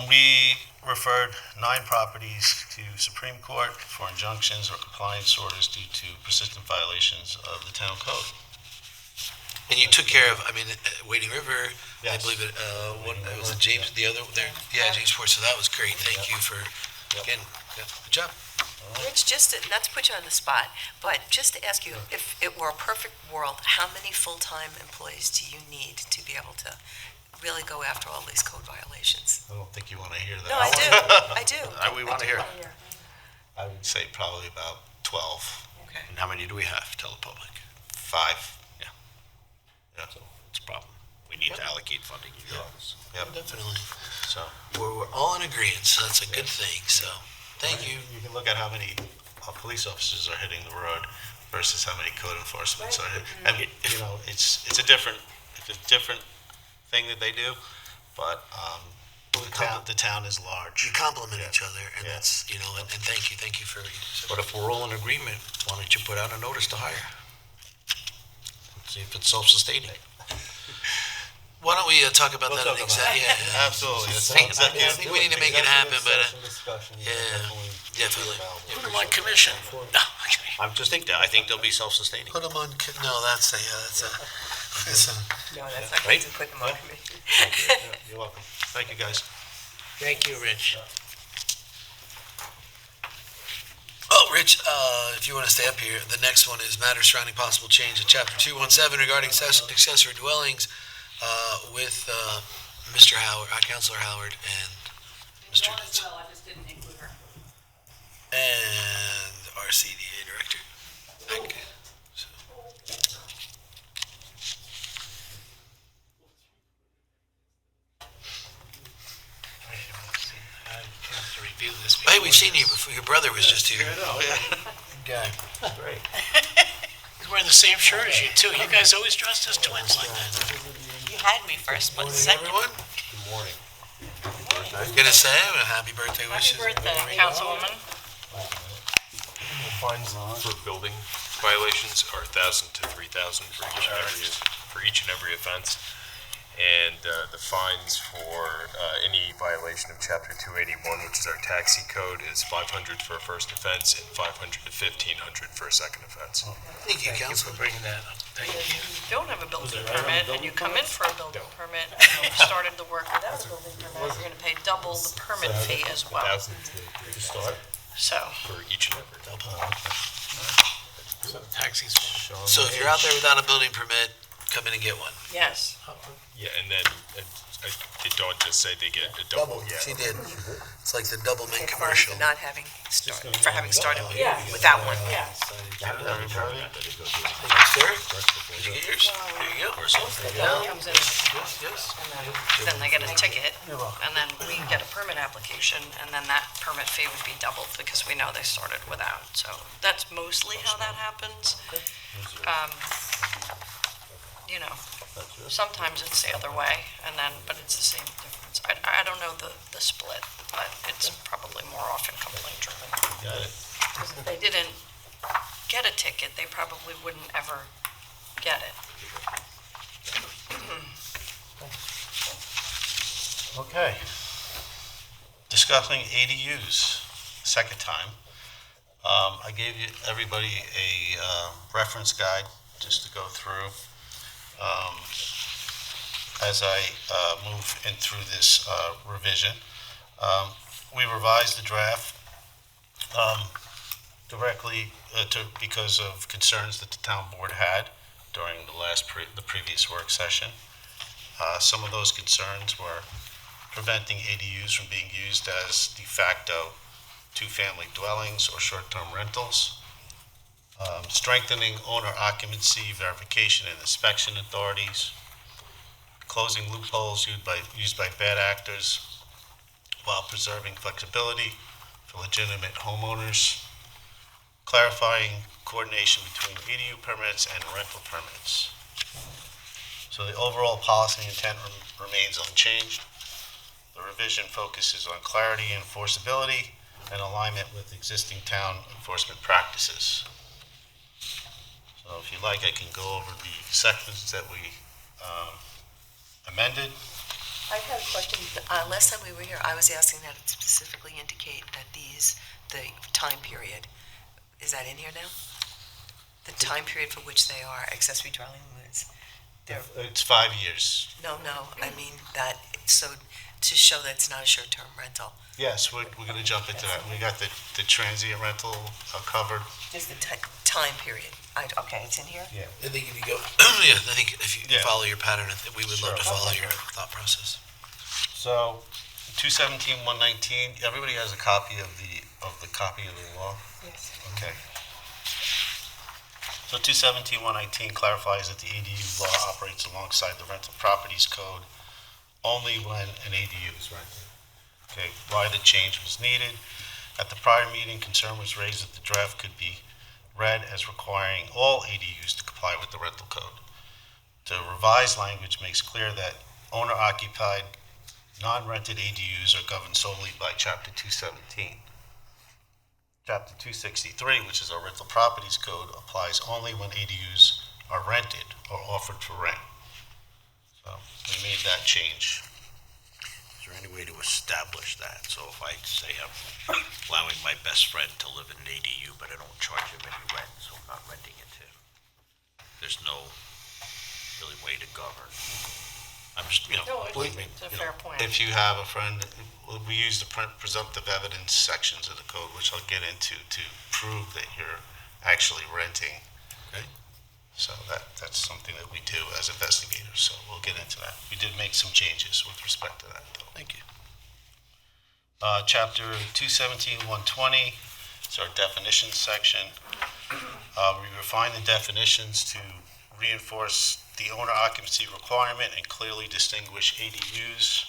We referred 9 properties to Supreme Court for injunctions or compliance orders due to persistent violations of the town code. And you took care of, Wading River, I Yes. believe it, was it James, the other, there? Yeah, Jamesport, so that was great, thank you for, again, good job. Rich, not to put you on the spot, but just to ask you, if it were a perfect world, how many full-time employees do you need to be able to really go after all these code violations? I don't think you want to hear that. No, I do. We want to hear. I would say probably about 12. Okay. And how many do we have? Tell the public. 5. Yeah, so it's a problem. We need to allocate funding. Yep. Definitely. So We're all in agreement, so that's a good thing, so, thank you. you can look at how many police officers are hitting the road versus how many code enforcements are hitting. And, it's a different thing that they do, but the town is large. You compliment each other, and Yeah. that's, and thank you for what you do. But if we're all in agreement, why don't you put out a notice to hire? See if it's self-sustaining. Why don't we talk about We'll that talk in about exec, it. yeah. Absolutely. It's I executive- think we need to make it happen, but, yeah, definitely. Put them on commission. No, okay. I think they'll be self-sustaining. Put them on, no, that's a, No, that's not Right? good to put them on me. You're welcome. Thank you, guys. Thank you, Rich. Oh, Rich, if you want to stay up here, the next one is matters surrounding possible change in chapter 217 regarding accessory dwellings, with, Mr. Howard, Counselor Howard and Mr. Ditz. I just didn't include her. And our CDA director. Okay. So, I had a chance to review this. Hey, we've seen you before, your brother was just here. Guy. He's wearing the same shirt as you, too. You guys always dressed as twins like that. You had me for a split second. Everyone? Good morning. Gonna say happy birthday wishes. Happy birthday, Councilwoman. Fines for building violations are 1,000 to 3,000 for each and every offense. And the fines for any violation of Chapter 281, which is our taxi code, is 500 for a first offense and 500 to 1,500 for a second offense. Thank you, Thank you Council. for bringing that up. Thank you. If you don't have a building permit and you come in for a building permit and you've started the work without a building permit, you're gonna pay double the permit fee as well. 1,000 to start So, for each and every. Taxis. So if you're out there without a building permit, come in and get one. yes. Yeah, and then did Dawn just say they get a double? Yeah. She did. It's like the double mint For commercial. not having started, for having started without one. Yeah. Thank you, sir. Did you get yours? There you go. That comes in, Yes. then they get a ticket, and then we get a permit application, and then that permit fee would be doubled because we know they started without. So that's mostly how that happens. Sometimes it's the other way, but it's the same difference. I don't know the split, but it's probably more often complaint driven. Got it. Because if they didn't get a ticket, they probably wouldn't ever get it. Okay. Discussing ADUs, second time. I gave everybody a reference guide just to go through. As I move in through this revision. We revised the draft directly because of concerns that the town board had during the previous work session. Some of those concerns were preventing ADUs from being used as de facto two-family dwellings or short-term rentals, strengthening owner occupancy verification and inspection authorities, closing loopholes used by bad actors while preserving flexibility for legitimate homeowners, clarifying coordination between ADU permits and rental permits. So the overall policy intent remains unchanged. The revision focuses on clarity and enforceability and alignment with existing town enforcement practices. So if you like, I can go over the sections that we amended. I have a question. Last time we were here, I was asking that it specifically indicate that the time period, is that in here now? The time period for which they are accessory dwelling units? It's 5 years. No, I mean that, so to show that it's not a short-term rental. Yes, we're going to jump into that. We got the transient rental covered. Just the time period. Okay, it's in here? Yeah. I think if you go, yeah, I think if you follow your pattern, we would love to follow your thought process. So, 217-119, everybody has a copy of the copy of the law? Yes. Okay. So 217-119 clarifies that the ADU law operates alongside the Rental Properties Code only when an ADU is rented. Okay, why the change was needed. At the prior meeting, concern was raised that the draft could be read as requiring all ADUs to comply with the rental code. The revised language makes clear that owner-occupied, non-rented ADUs are governed solely by Chapter 217. Chapter 263, which is our Rental Properties Code, applies only when ADUs are rented or offered for rent. So we made that change. Is there any way to establish that? So if I say I'm allowing my best friend to live in an ADU, but I don't charge him any rent, so I'm not renting it to him, there's no really way to govern. I'm just, believe me, It's a fair point. If you have a friend, we use the presumptive evidence sections of the code, which I'll get into, to prove that you're actually renting. Okay. So that's something that we do as investigators, so we'll get into that. We did make some changes with respect to that, though. Thank you. Chapter 217-120, it's our definitions section. We refined the definitions to reinforce the owner occupancy requirement and clearly distinguish ADUs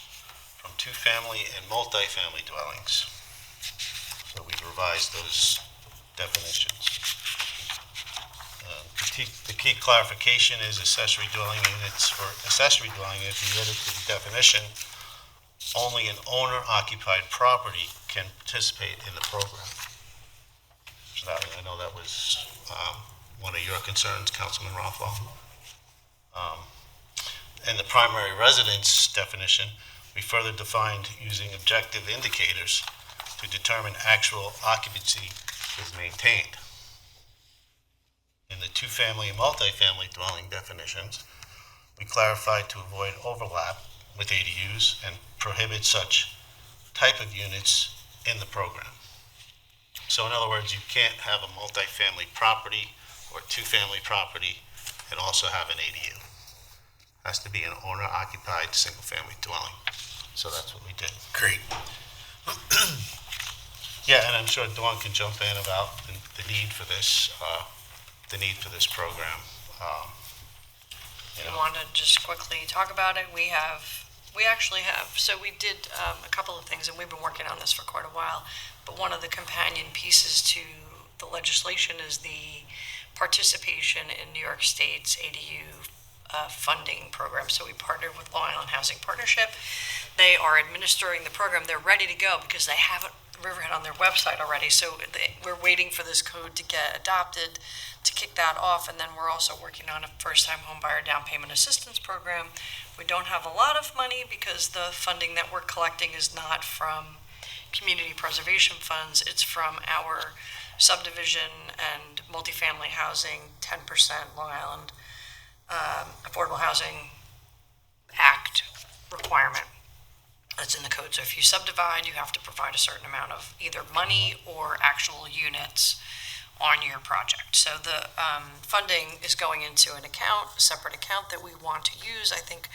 from two-family and multi-family dwellings. So we revised those definitions. The key clarification is accessory dwelling units. For accessory dwelling units, we added to the definition, only an owner-occupied property can participate in the program. So that, I know that was one of your concerns, Councilman Rothwell. In the primary residence definition, we further defined using objective indicators to determine actual occupancy is maintained. In the two-family and multi-family dwelling definitions, we clarified to avoid overlap with ADUs and prohibit such type of units in the program. So in other words, you can't have a multi-family property or two-family property and also have an ADU. It has to be an owner-occupied single-family dwelling. So that's what we did. Great. Yeah, and I'm sure Dawn can jump in about the need for this program. You want to just quickly talk about it? We actually have, so we did a couple of things, and we've been working on this for quite a while, but one of the companion pieces to the legislation is the participation in New York State's ADU funding program. So we partnered with Long Island Housing Partnership. They are administering the program. They're ready to go because they have Riverhead on their website already. So we're waiting for this code to get adopted to kick that off. And then we're also working on a first-time homebuyer down payment assistance program. We don't have a lot of money because the funding that we're collecting is not from community preservation funds. It's from our subdivision and multifamily housing, 10% Long Island Affordable Housing Act requirement. That's in the code. So if you subdivide, you have to provide a certain amount of either money or actual units on your project. So the funding is going into an account, a separate account that we want to use. I think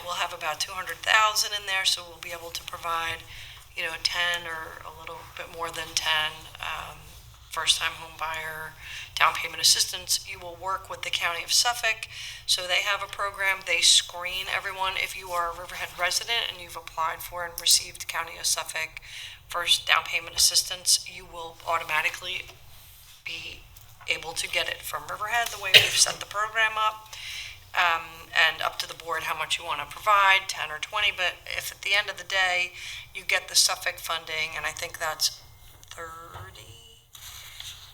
we'll have about 200,000 in there, so we'll be able to provide, 10 or a little bit more than 10 first-time home buyer down payment assistance. You will work with the County of Suffolk. So they have a program. They screen everyone. If you are a Riverhead resident and you've applied for and received County of Suffolk first down payment assistance, you will automatically be able to get it from Riverhead the way we've set the program up. And up to the board how much you want to provide, 10 or 20. But if at the end of the day you get the Suffolk funding, and I think that's 30,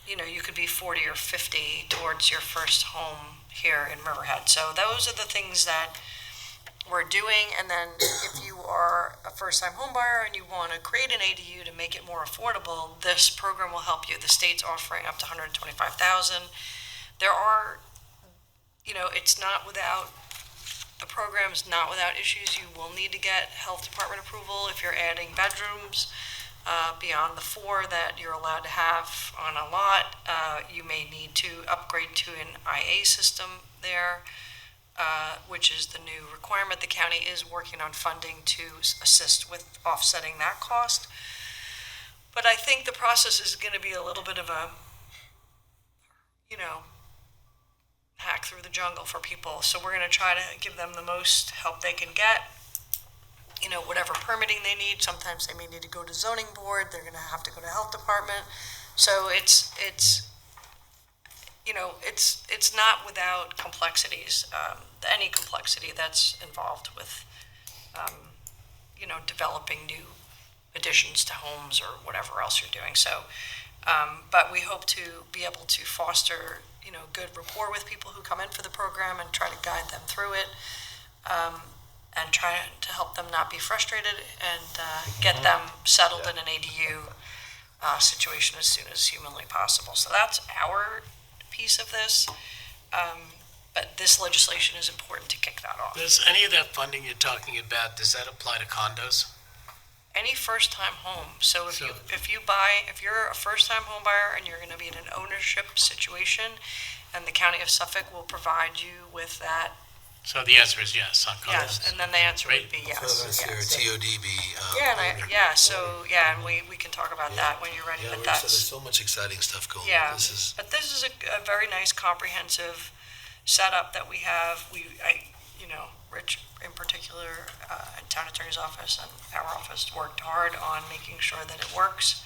you could be 40 or 50 towards your first home here in Riverhead. So those are the things that we're doing. And then if you are a first-time home buyer and you want to create an ADU to make it more affordable, this program will help you. The state's offering up to $125,000. There are, it's not without, the program's not without issues. You will need to get health department approval if you're adding bedrooms beyond the 4 that you're allowed to have on a lot. You may need to upgrade to an IA system there, which is the new requirement. The county is working on funding to assist with offsetting that cost. But I think the process is going to be a little bit of a, hack through the jungle for people. So we're going to try to give them the most help they can get. Whatever permitting they need. Sometimes they may need to go to zoning board. They're going to have to go to health department. So it's not without complexities. Any complexity that's involved with, developing new additions to homes or whatever else you're doing. So, but we hope to be able to foster, good rapport with people who come in for the program and try to guide them through it. And try to help them not be frustrated and get them settled in an ADU situation as soon as humanly possible. So that's our piece of this. But this legislation is important to kick that off. Does any of that funding you're talking about, does that apply to condos? Any first-time home. So if you're a first-time home buyer and you're going to be in an ownership situation, and the County of Suffolk will provide you with that. So the answer is yes on condos. Yes, and then the answer would be yes. So that's your TODB. And we can talk about that when you're ready. Yeah, But there's that's so much exciting stuff going on. yeah. This is But this is a very nice comprehensive setup that we have. Rich in particular, at Town Attorney's office and our office worked hard on making sure that it works.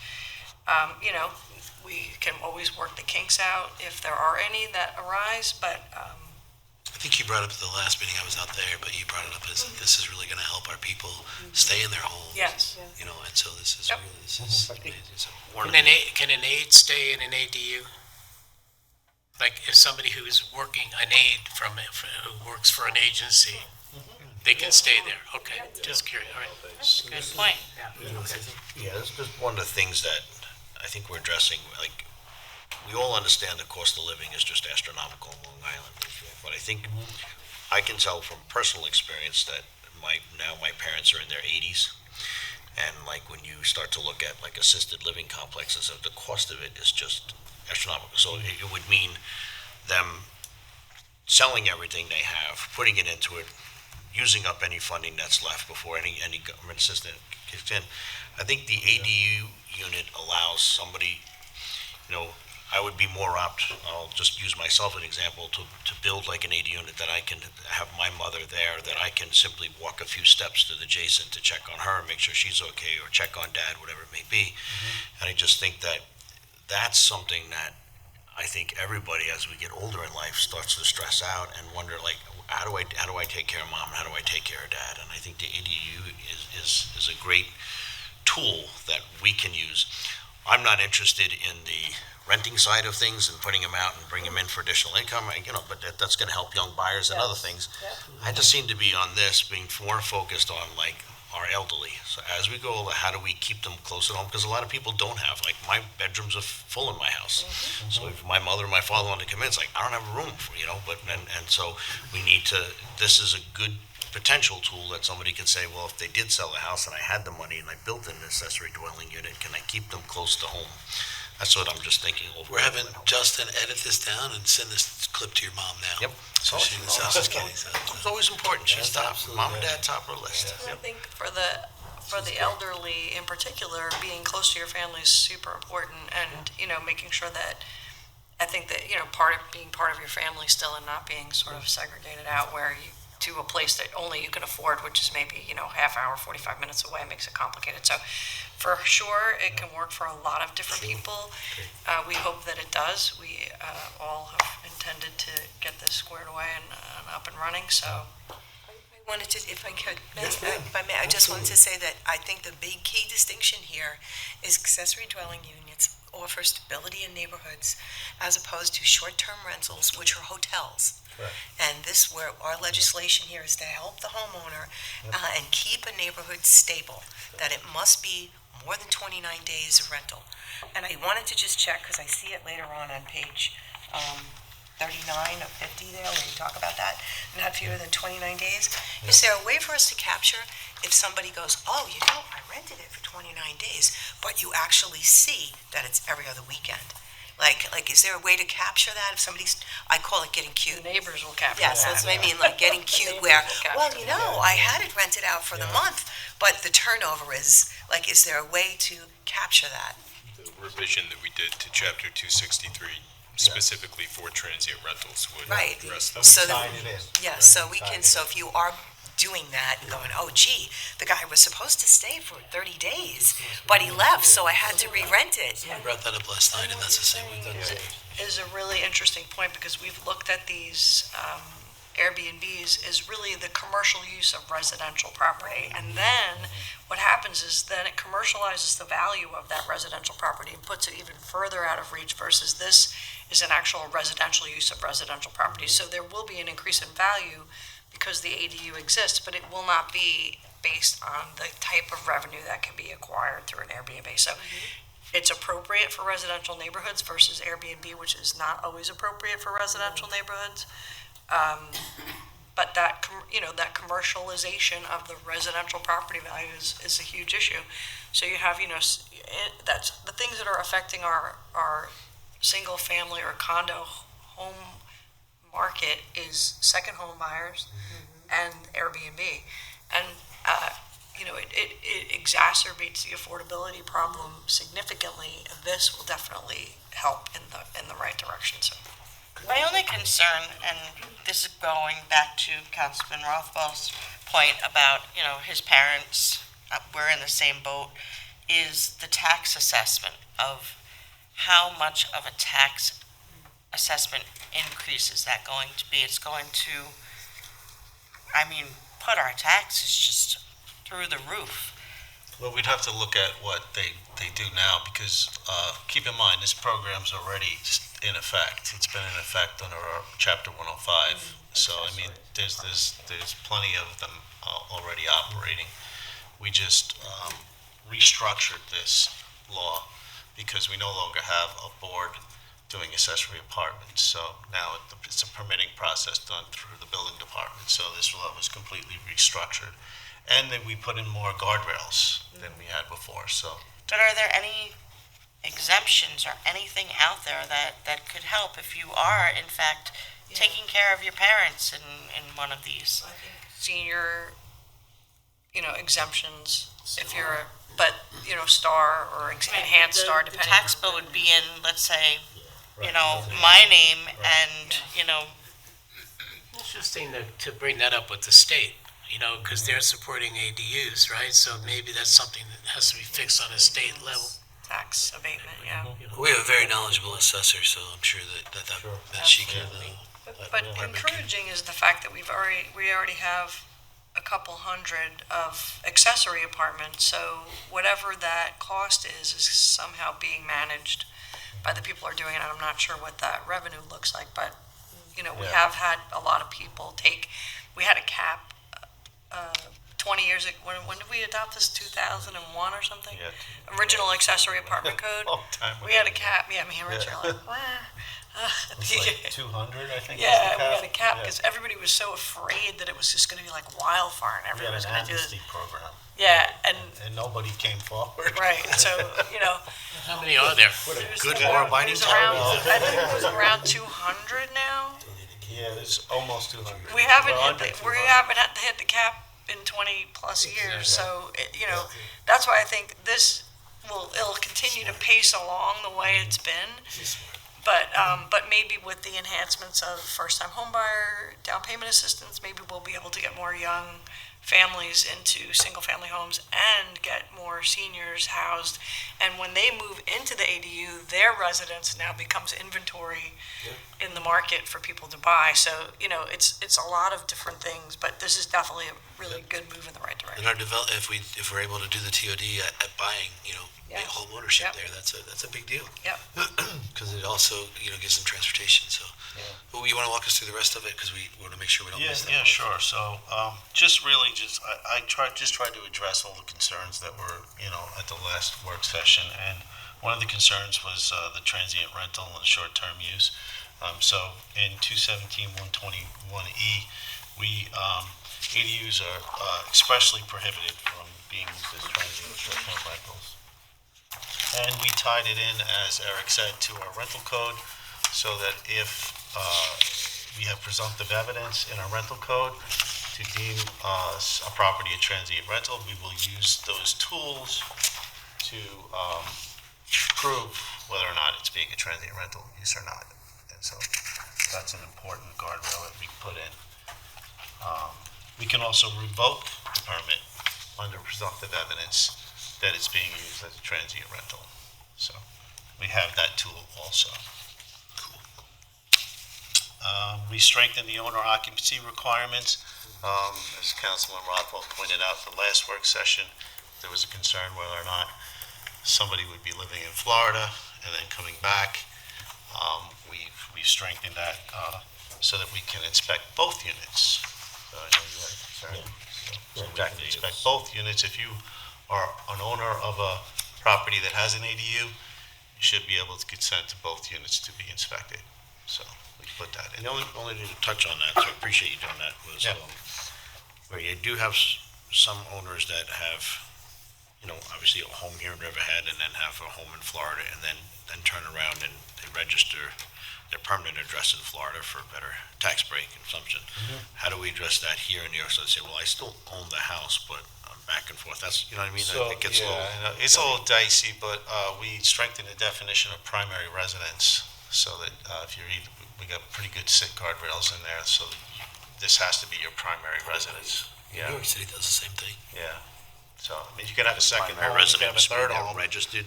We can always work the kinks out if there are any that arise, but I think you brought up at the last meeting, I was out there, but you brought it up as this is really going to help our people stay in their homes. yes. And so this is Yep. really, this is amazing. So Can an aide stay in an ADU? Like if somebody who's working, an aide who works for an agency, they can stay there. Okay, just curious. All right. Good point. Yeah, this is one of the things that I think we're addressing. Like, we all understand the cost of living is just astronomical on Long Island. But I think I can tell from personal experience that my parents are in their 80s. And like when you start to look at like assisted living complexes, the cost of it is just astronomical. So it would mean them selling everything they have, putting it into it, using up any funding that's left before any government assistance kicks in. I think the ADU unit allows somebody, I would be more apt, I'll just use myself as an example, to build like an ADU unit that I can have my mother there, that I can simply walk a few steps to the Jason to check on her, make sure she's okay, or check on dad, whatever it may be. And I just think that that's something that I think everybody, as we get older in life, starts to stress out and wonder, like, how do I take care of mom? How do I take care of dad? And I think the ADU is a great tool that we can use. I'm not interested in the renting side of things and putting them out and bring them in for additional income, but that's going to help young buyers and other things. I just seem to be on this, being more focused on like our elderly. So as we go, how do we keep them close at home? Because a lot of people don't have, like, my bedrooms are full in my house. So if my mother and my father want to come in, it's like, I don't have a room for, and so we need to, this is a good potential tool that somebody can say, well, if they did sell a house and I had the money and I built an accessory dwelling unit, can I keep them close to home? That's what I'm just thinking over. We're having Justin edit this down and send this clip to your mom now. Yep. So she knows how she's getting it. It's always important. She's top, Absolutely, mom and yeah. dad top of the list. I think for the elderly in particular, being close to your family is super important, and making sure that I think that being part of your family still, and not being sort of segregated out where you to a place that only you can afford, which is maybe half hour, 45 minutes away, makes it complicated. So for sure, it can work for a lot of different people. We hope that it does. We all have intended to get this squared away and up and running. So. I wanted to, if I could, if I may, I just wanted to say that I think the big key distinction here is accessory dwelling units offer stability in neighborhoods as opposed to short-term rentals, which are hotels. Correct. And this, where our legislation here is to help the homeowner and keep a neighborhood stable, that it must be more than 29 days of rental. And I wanted to just check, because I see it later on page 39 of 50 there, where you talk about that, not fewer than 29 days. Is there a way for us to capture if somebody goes, oh, I rented it for 29 days, but you actually see that it's every other weekend? Like, is there a way to capture that if somebody's, I call it getting cute. The neighbors will capture Yes, that. that's what I mean, like getting cute where, well, I had it rented out for the month, but the turnover is, is there a way to capture that? The revision that we did to chapter 263 specifically for transient rentals would Right. address those. So Sign it in. Yeah, so we can, so if you are doing that and going, oh gee, the guy was supposed to stay for 30 days, but he left, so I had to re-rent it. We brought that up last night, and that's the same we've done. Is a really interesting point, because we've looked at these Airbnbs is really the commercial use of residential property. And then what happens is then it commercializes the value of that residential property and puts it even further out of reach, versus this is an actual residential use of residential property. So there will be an increase in value because the ADU exists, but it will not be based on the type of revenue that can be acquired through an Airbnb. So it's appropriate for residential neighborhoods versus Airbnb, which is not always appropriate for residential neighborhoods. But that that commercialization of the residential property value is a huge issue. So you have that's the things that are affecting our single family or condo home market is second home buyers and Airbnb, and it exacerbates the affordability problem significantly. This will definitely help in the right direction. So. My only concern, and this is going back to Councilman Rothbell's point about, his parents were in the same boat, is the tax assessment of how much of a tax assessment increase is that going to be? It's going to, put our taxes just through the roof. Well, we'd have to look at what they do now, because keep in mind, this program's already in effect. It's been in effect under our Chapter 105. So, there's plenty of them already operating. We just restructured this law because we no longer have a board doing accessory apartments. So now it's a permitting process done through the building department. So this law was completely restructured. And then we put in more guardrails than we had before, so. But are there any exemptions or anything out there that could help if you are, in fact, taking care of your parents in one of these? I think senior, exemptions, if you're, but, star or enhanced star, The depending. tax bill would be in, let's say, my name and, Interesting to bring that up with the state, because they're supporting ADUs, right? So maybe that's something that has to be fixed on a state level. Tax abatement, yeah. We have a very knowledgeable assessor, so I'm sure that she can. But encouraging is the fact that we already have a couple hundred of accessory apartments, so whatever that cost is somehow being managed by the people who are doing it. I'm not sure what that revenue looks like, but, we have had a lot of people we had a cap 20 years ago. When did we adopt this, 2001 or something? Yeah. Original accessory apartment code. Long time We had a cap, me and Rich are like, It's like 200, I think. is Yeah, the we had a cap Yeah. because everybody was so afraid that it was just gonna be like wildfire and We everyone had was an gonna do it. amnesty program, Yeah, and, and nobody came forward. right, so, you know. How many are there? there's good around- law-abiding there's around- town. I think it was around 200 now. Yeah, it's almost 200. We haven't We're hit, under we 200. haven't had to hit the cap in 20-plus years, so, you know, that's why I think this it'll continue to pace along the way it's been. But maybe with the enhancements of first-time homebuyer, down payment assistance, maybe we'll be able to get more young families into single-family homes and get more seniors housed. And when they move into the ADU, their residence now becomes inventory in the market for people to buy. So, you know, it's a lot of different things, but this is definitely a really good move in the right direction. And our if we're able to do the TOD at buying, you know, Yeah. home ownership Yep. there, that's a big deal. Yep. Because it also, you know, gives them transportation, so. Well, you want to walk us through the rest of it, because we want to make sure we don't Yeah, miss that. yeah, sure. So, I tried to address all the concerns that were, at the last work session. And one of the concerns was the transient rental and short-term use. So in 217-121E, ADUs are expressly prohibited from being used as transient short-term rentals. And we tied it in, as Eric said, to our rental code, so that if we have presumptive evidence in our rental code to deem a property a transient rental, we will use those tools to prove whether or not it's being a transient rental use or not. And so that's an important guardrail that we put in. We can also revoke the permit under presumptive evidence that it's being used as a transient rental. So we have that tool also. We strengthened the owner occupancy requirements. As Councilman Rothwell pointed out, the last work session, there was a concern whether or not somebody would be living in Florida and then coming back. We've strengthened that so that we can inspect both units. I know you had a concern. So we can inspect both units. If you are an owner of a property that has an ADU, you should be able to consent to both units to be inspected. So we put that in. The only thing to touch on that, so I appreciate you doing that, was Yeah. where you do have some owners that have, obviously a home here in Riverhead and then have a home in Florida and then turn around and they register their permanent address in Florida for a better tax break and assumption. How do we address that here in New York? So they say, well, I still own the house, but I'm back and forth. That's, you know what I mean? So, It gets a little. I know. It's a little dicey, but we strengthened the definition of primary residence so that we got pretty good SIT guardrails in there, so this has to be your primary residence. New York City does the same thing. Yeah. So, I mean, you can have a second Primary home, you can have a residence, third they're home, registered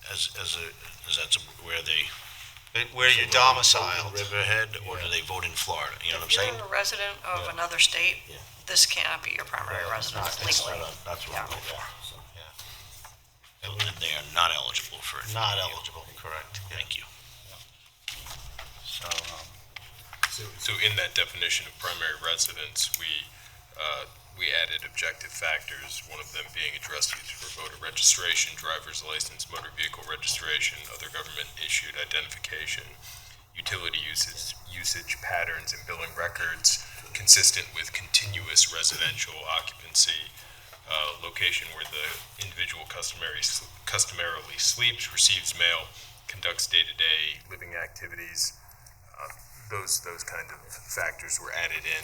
as that's where they. where you're So do they vote in domiciled. Riverhead, or do they vote in Florida? You know what I'm If saying? you're a resident of Yeah. another state, Yeah. this cannot be your primary residence legally. That's what I'm Yeah. looking for. So, Yeah. and they are not eligible for it. Not eligible, correct. Yeah. Thank you. So, So in that definition of primary residence, we added objective factors, one of them being address for voter registration, driver's license, motor vehicle registration, other government-issued identification, utility usage patterns and billing records consistent with continuous residential occupancy, location where the individual customarily sleeps, receives mail, conducts day-to-day living activities. Those kind of factors were added in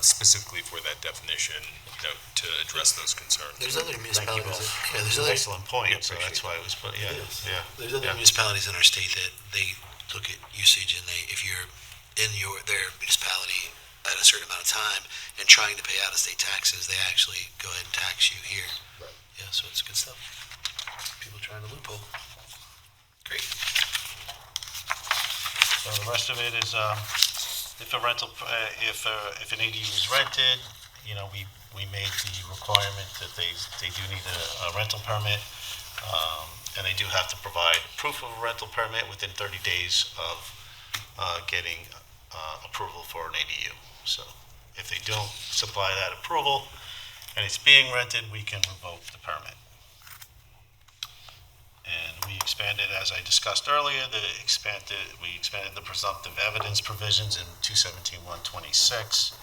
specifically for that definition, to address those concerns. There's other municipalities, both. there's It's an other, excellent point, so that's why it was put, yeah, yeah. there's other Yeah. municipalities in our state that they look at usage, and if you're in their municipality at a certain amount of time and trying to pay out of state taxes, they actually go ahead and tax you here. Yeah, so it's good stuff. People trying to loophole. Great. So the rest of it is, if an ADU is rented, we made the requirement that they do need a rental permit, and they do have to provide proof of a rental permit within 30 days of getting approval for an ADU. So if they don't supply that approval and it's being rented, we can revoke the permit. And we We expanded, as I discussed earlier, we expanded the presumptive evidence provisions in 217-126,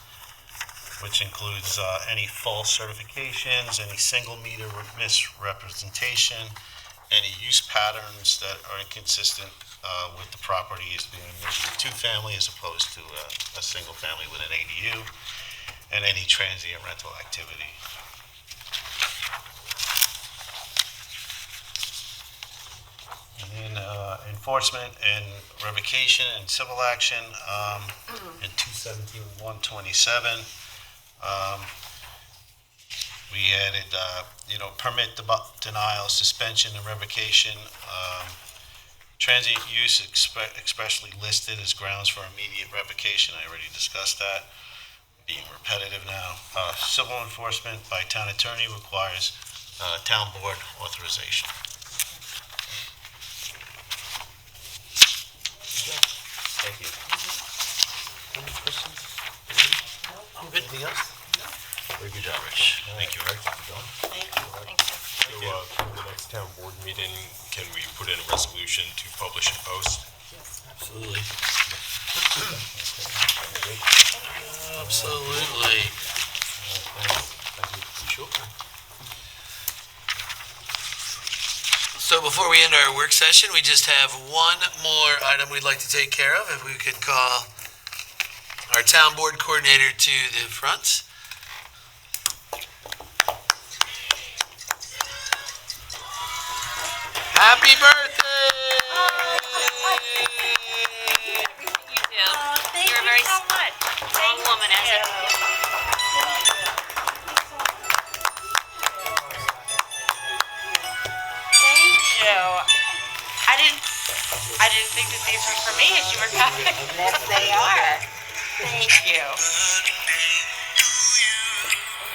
which includes any false certifications, any single meter misrepresentation, any use patterns that are inconsistent with the property as being maybe a two-family as opposed to a single family with an ADU, and any transient rental activity. And then enforcement and revocation and civil action in 217-127. We added, permit denial, suspension, and revocation. Transient use expressly listed as grounds for immediate revocation. I already discussed that. Being repetitive now. Civil enforcement by town attorney requires town board authorization. Thank you. Any questions? Anything else? Very good job, Rich. Thank you, Eric. Thank you. So, for the next town board meeting, can we put in a resolution to publish and post? Absolutely. Absolutely. Sure. So before we end our work session, we just have one more item we'd like to take care of. If we could call our town board coordinator to the front. Happy birthday! You do. You're a very strong woman, as you. Thank you. I didn't think that these were for me as you were coming. Yes, they are. Thank you.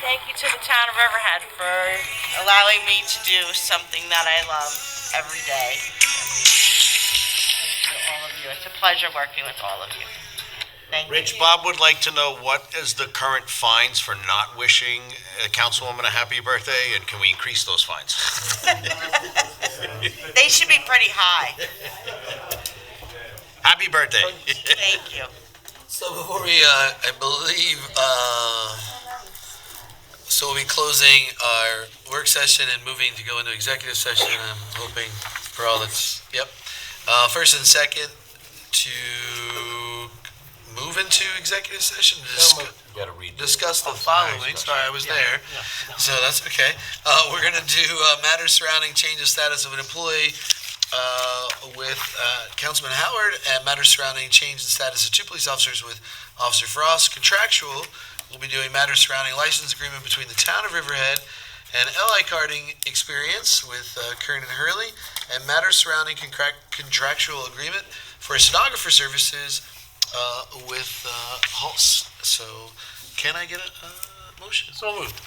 Thank you to the town of Riverhead for allowing me to do something that I love every day. Thank you to all of you. It's a pleasure working with all of you. Thank you. Rich, Bob would like to know what is the current fines for not wishing a councilwoman a happy birthday, and can we increase those fines? They should be pretty high. Happy birthday. Thank you. So before we, I believe, so we'll be closing our work session and moving to go into executive session. I'm hoping for all that's, yep. First and second, to move into executive session to discuss the following. Sorry, I was there. So that's okay. We're going to do matters surrounding change of status of an employee with Councilman Howard, and matters surrounding change in status of two police officers with Officer Frost. Contractual, we'll be doing matters surrounding license agreement between the town of Riverhead and LI Carding Experience with Kern and Hurley, and matters surrounding contractual agreement for stenographer services with HULSE. So, can I get a motion? So moved.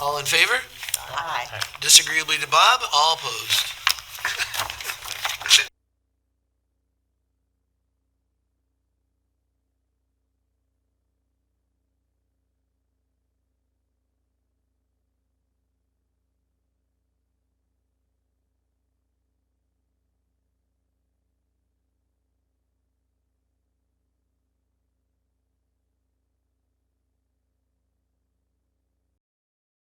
All in favor? Aye. Disagreeably to Bob? All opposed?